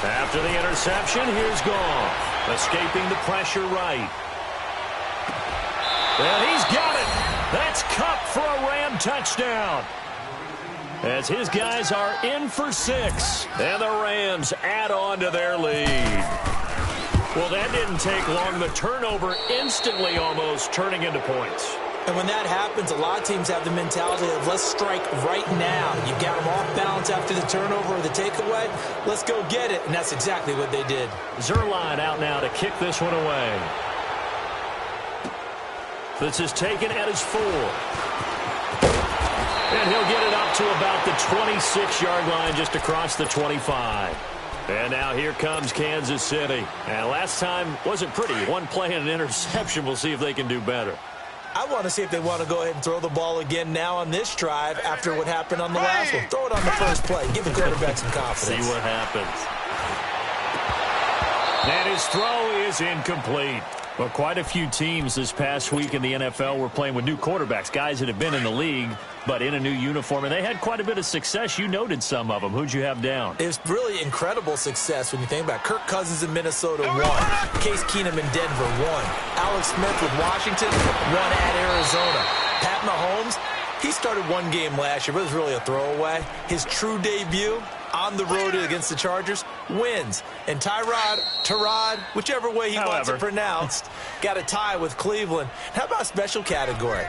After the interception, here's Goff, escaping the pressure right. And he's got it. That's Kupp for a Ram touchdown. As his guys are in for 6, and the Rams add on to their lead. Well, that didn't take long. The turnover instantly almost turning into points. And when that happens, a lot of teams have the mentality of let's strike right now. You've got them off balance after the turnover or the takeaway. Let's go get it. And that's exactly what they did. Zuerlein out now to kick this one away. This is taken at his 4. And he'll get it up to about the 26-yard line, just across the 25. And now here comes Kansas City. And last time wasn't pretty. One play and an interception. We'll see if they can do better. I want to see if they want to go ahead and throw the ball again now on this drive after what happened on the last one. Throw it on the first play. Give the quarterback some confidence. See what happens. And his throw is incomplete. Well, quite a few teams this past week in the NFL were playing with new quarterbacks, guys that have been in the league, but in a new uniform. And they had quite a bit of success. You noted some of them. Who'd you have down? It was really incredible success when you think about it. Kirk Cousins in Minnesota, 1. Case Keenum in Denver, 1. Alex Smith with Washington, 1 at Arizona. Pat Mahomes, he started 1 game last year, but it was really a throwaway. His true debut on the road against the Chargers, wins. And Tyrod, whichever way he wants it pronounced, got a tie with Cleveland. How about a special category?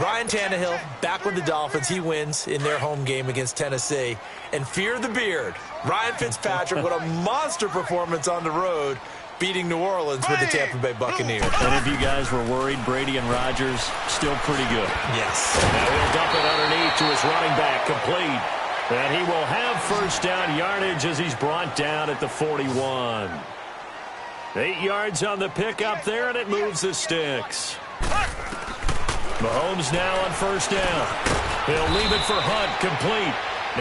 Ryan Tannehill, back with the Dolphins. He wins in their home game against Tennessee. And fear the beard, Ryan Fitzpatrick with a monster performance on the road, beating New Orleans with the Tampa Bay Buccaneers. And if you guys were worried, Brady and Rodgers still pretty good. Yes. Now he'll dump it underneath to his running back, complete. And he will have first down yardage as he's brought down at the 41. 8 yards on the pickup there, and it moves the sticks. Mahomes now on first down. He'll leave it for Hunt, complete.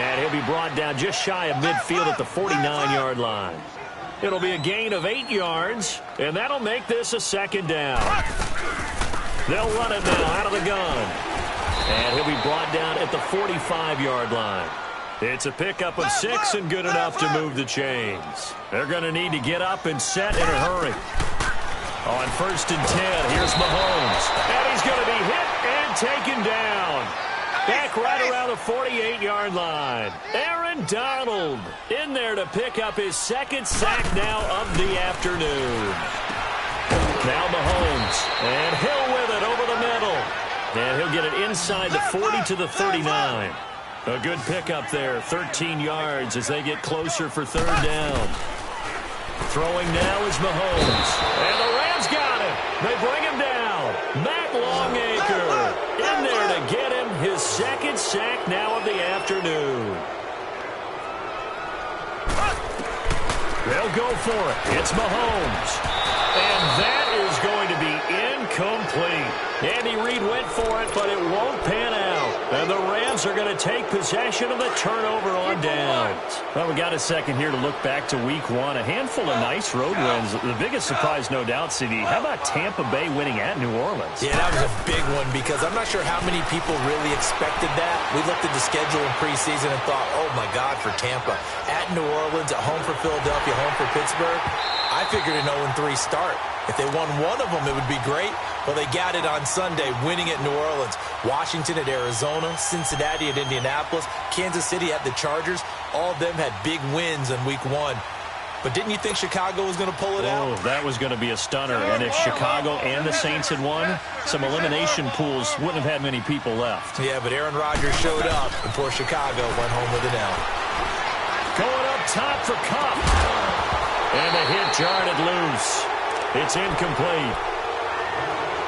And he'll be brought down just shy of midfield at the 49-yard line. It'll be a gain of 8 yards, and that'll make this a second down. They'll run it now out of the gun. And he'll be brought down at the 45-yard line. It's a pickup of 6 and good enough to move the chains. They're going to need to get up and set in a hurry. On 1st and 10, here's Mahomes. And he's going to be hit and taken down. Back right around the 48-yard line. Aaron Donald in there to pick up his 2nd sack now of the afternoon. Now Mahomes. And Hill with it over the middle. And he'll get it inside the 40 to the 39. A good pickup there, 13 yards as they get closer for 3rd down. Throwing now is Mahomes. And the Rams got him. They bring him down. Matt Longacre in there to get him his 2nd sack now of the afternoon. They'll go for it. It's Mahomes. And that is going to be incomplete. Andy Reid went for it, but it won't pan out. And the Rams are going to take possession of the turnover on downs. Well, we got a second here to look back to Week 1. A handful of nice road wins. The biggest surprise, no doubt, CD. How about Tampa Bay winning at New Orleans? Yeah, that was a big one because I'm not sure how many people really expected that. We looked at the schedule in preseason and thought, oh, my God, for Tampa. At New Orleans, at home for Philadelphia, home for Pittsburgh. I figured an 0-3 start. If they won one of them, it would be great. Well, they got it on Sunday, winning at New Orleans. Washington at Arizona, Cincinnati at Indianapolis, Kansas City at the Chargers. All of them had big wins in Week 1. But didn't you think Chicago was going to pull it out? Oh, that was going to be a stunner. And if Chicago and the Saints had won, some elimination pools wouldn't have had many people left. Yeah, but Aaron Rodgers showed up before Chicago went home with an L. Going up top for Kupp. And the hit jarred it loose. It's incomplete.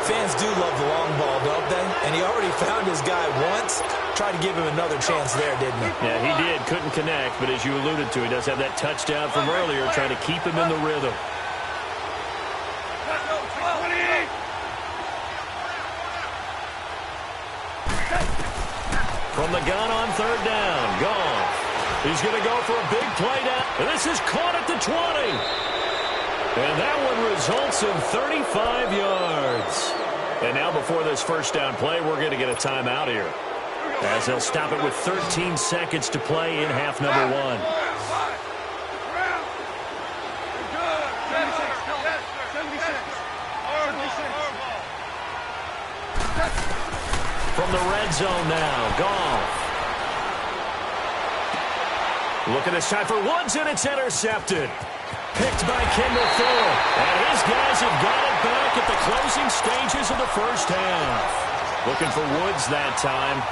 Fans do love the long ball, don't they? And he already found his guy once. Tried to give him another chance there, didn't he? Yeah, he did. Couldn't connect, but as you alluded to, he does have that touchdown from earlier, trying to keep him in the rhythm. From the gun on 3rd down, Goff. He's going to go for a big play down. And this is caught at the 20. And that one results in 35 yards. And now before this 1st down play, we're going to get a timeout here, as they'll stop it with 13 seconds to play in half number 1. From the red zone now, Goff. Look at this time for Woods, and it's intercepted. Picked by Kendall Fuller. And his guys have got it back at the closing stages of the 1st half. Looking for Woods that time.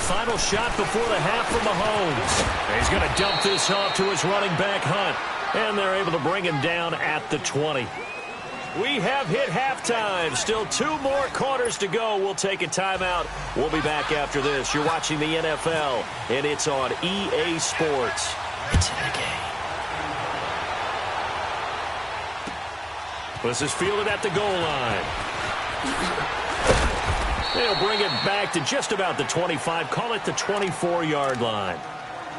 Final shot before the half for Mahomes. And he's going to dump this off to his running back, Hunt. And they're able to bring him down at the 20. We have hit halftime. Still 2 more quarters to go. We'll take a timeout. We'll be back after this. You're watching the NFL, and it's on EA Sports. It's in the game. This is fielded at the goal line. They'll bring it back to just about the 25. Call it the 24-yard line.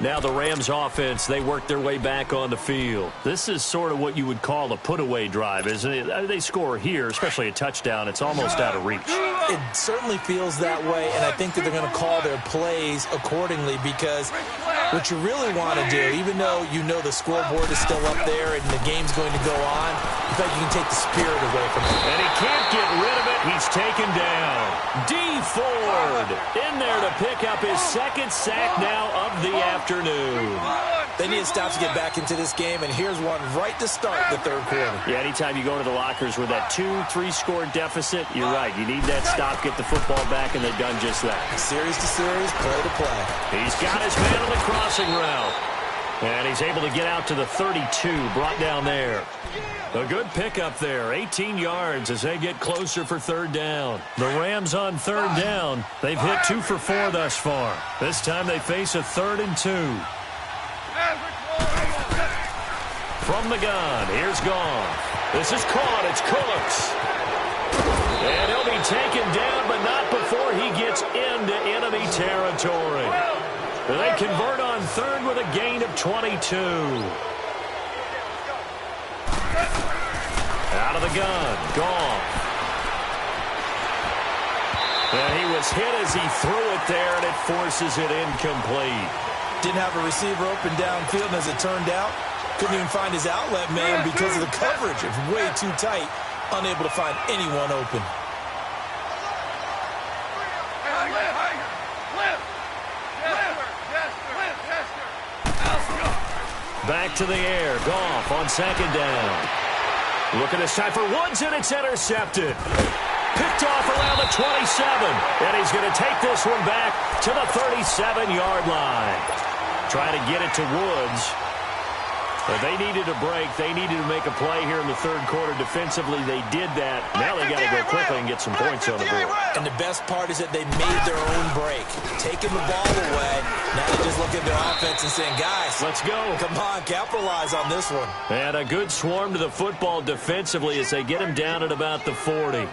Now the Rams offense, they work their way back on the field. This is sort of what you would call a put-away drive, isn't it? They score here, especially a touchdown. It's almost out of reach. It certainly feels that way, and I think that they're going to call their plays accordingly because what you really want to do, even though you know the scoreboard is still up there and the game's going to go on, in fact, you can take the spirit away from it. And he can't get rid of it. He's taken down. D. Ford in there to pick up his 2nd sack now of the afternoon. They need to stop to get back into this game, and here's one right to start the 3rd quarter. Yeah, anytime you go to the lockers with that 2-3 score deficit, you're right. You need that stop, get the football back, and they've done just that. Series to series, play to play. He's got his man on the crossing route. And he's able to get out to the 32, brought down there. A good pickup there, 18 yards as they get closer for 3rd down. The Rams on 3rd down. They've hit 2 for 4 thus far. This time they face a 3rd and 2. From the gun, here's Goff. This is caught, it's Cooks. And he'll be taken down, but not before he gets into enemy territory. They convert on third with a gain of 22. Out of the gun, Goff. And he was hit as he threw it there, and it forces it incomplete. Didn't have a receiver open downfield, and as it turned out, couldn't even find his outlet man because of the coverage. It was way too tight, unable to find anyone open. Back to the air. Goff on second down. Looking this time for Woods, and it's intercepted. Picked off around the 27, and he's going to take this one back to the 37-yard line. Trying to get it to Woods. But they needed a break. They needed to make a play here in the third quarter. Defensively, they did that. Now they got to go quickly and get some points on the board. And the best part is that they made their own break. Taking the ball away. Now they just look at their offense and saying, guys, let's go. Come on, capitalize on this one. And a good swarm to the football defensively as they get him down at about the 40.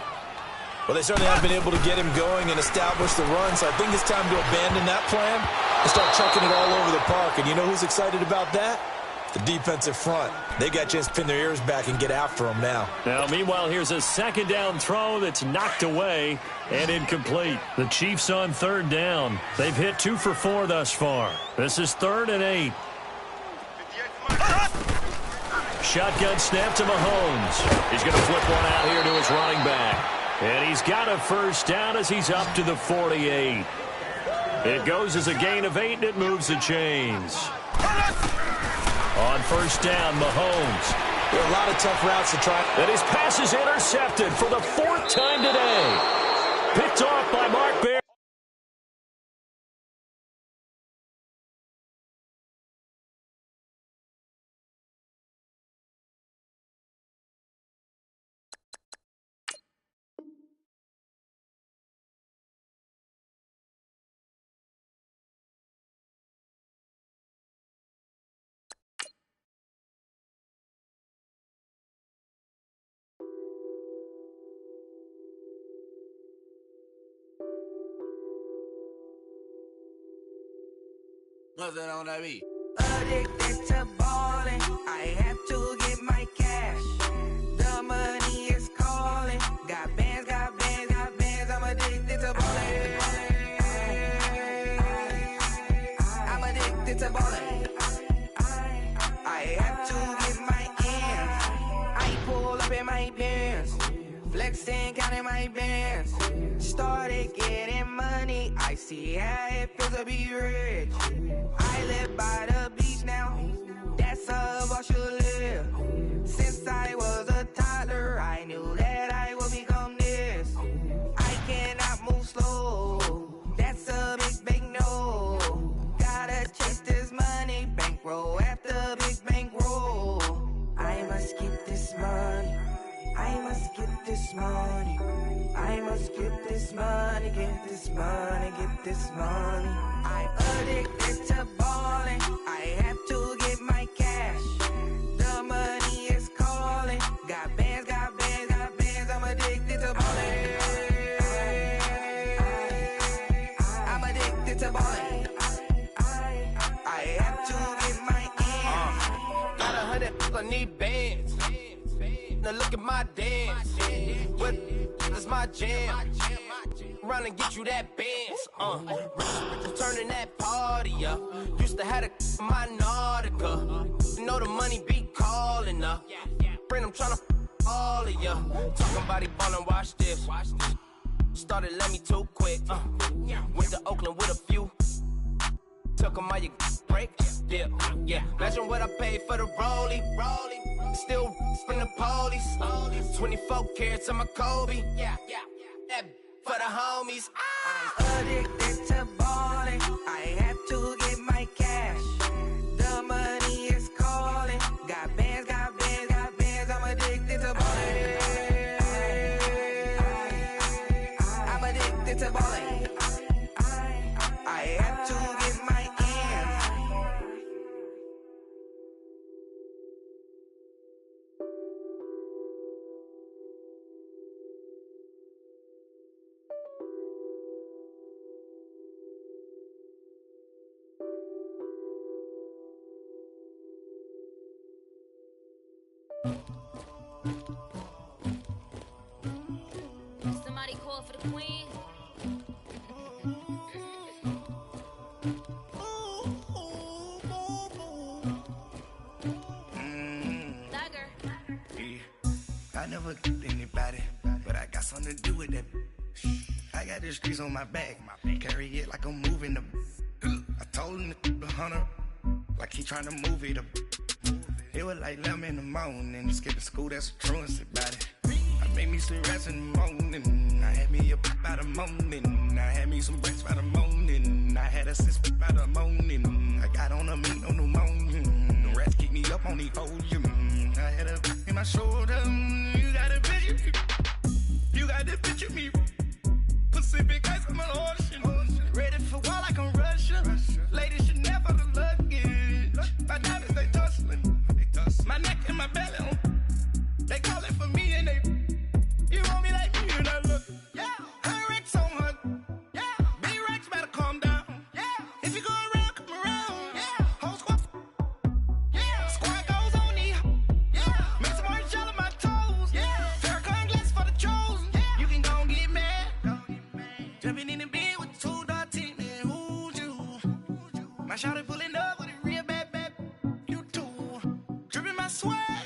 Well, they certainly have been able to get him going and establish the run, so I think it's time to abandon that plan and start chucking it all over the park. And you know who's excited about that? The defensive front. They got a chance to pin their ears back and get after him now. Now, meanwhile, here's a second down throw that's knocked away and incomplete. The Chiefs on third down. They've hit 2 for 4 thus far. This is 3rd and 8. Shotgun snap to Mahomes. He's going to flip one out here to his running back. And he's got a first down as he's up to the 48. It goes as a gain of 8, and it moves the chains. On first down, Mahomes. There are a lot of tough routes to try. And his pass is intercepted for the 4th time today. Picked off by Mark Bear. What's that on that beat? Addicted to ballin', I have to get my cash. The money is calling. Got bands, got bands, got bands. I'm addicted to ballin'. I'm addicted to ballin'. I have to get my ends. I pull up in my pants, flexing, counting my bands. Started getting money. I see how it feels to be rich. I live by the beach now, that's how I should live. Since I was a toddler, I knew that I would become this. I cannot move slow, that's a big no. Gotta chase this money, bankroll after big bankroll. I must get this money, I must get this money. I must get this money, get this money, get this money. I'm addicted to ballin', I have to get my cash. The money is calling. Got bands, got bands, got bands. I'm addicted to ballin'. I'm addicted to ballin'. I have to get my ends. Got 100, I need bands. Now look at my dance. What is my jam? Run and get you that bands. Turning that party up. Used to have a my Nautica. You know the money be calling up. Friend, I'm tryna all of ya. Talking about he ballin', watch this. Started let me too quick. Went to Oakland with a few. Took 'em all you break. Yeah. Imagine what I paid for the rollie. Still spin the police. 24 carats on my Kobe. That for the homies. I'm addicted to ballin'. I have to get my cash. The money is calling. Got bands, got bands, got bands. I'm addicted to ballin'. I'm addicted to ballin'. I have to get my ends. Somebody call for the queen. I never killed anybody, but I got something to do with that. I got the streets on my back, carry it like I'm moving them. I told him the hunter, like he trying to move it up. It was like 11 in the morning, skipping school, that's a truancy about it. I made me some rats in the morning, I had me a pop by the morning, I had me some breaks by the morning, I had a sis by the morning, I got on a meat on the morning, the rats keep me up on the podium, I had a in my shoulder, you got a picture, you got the picture me, Pacific ice on my ocean, ready for war like I'm Russia, ladies should never the luggage, my diamonds they tussling, my neck and my belly on, they call it for me and they, you want me like me and I look, yeah, her Rex on her, yeah, B-Rex better calm down, yeah, if you go around, come around, yeah, whole squad, yeah, squad goes on the, yeah, make some orange gel on my toes, yeah, Farrakhan glass for the chosen, yeah, you can go and get mad, jumping in the bed with the 2 dot team, and who's you, my shawty pulling up with a real bad, you too, dripping my sweat.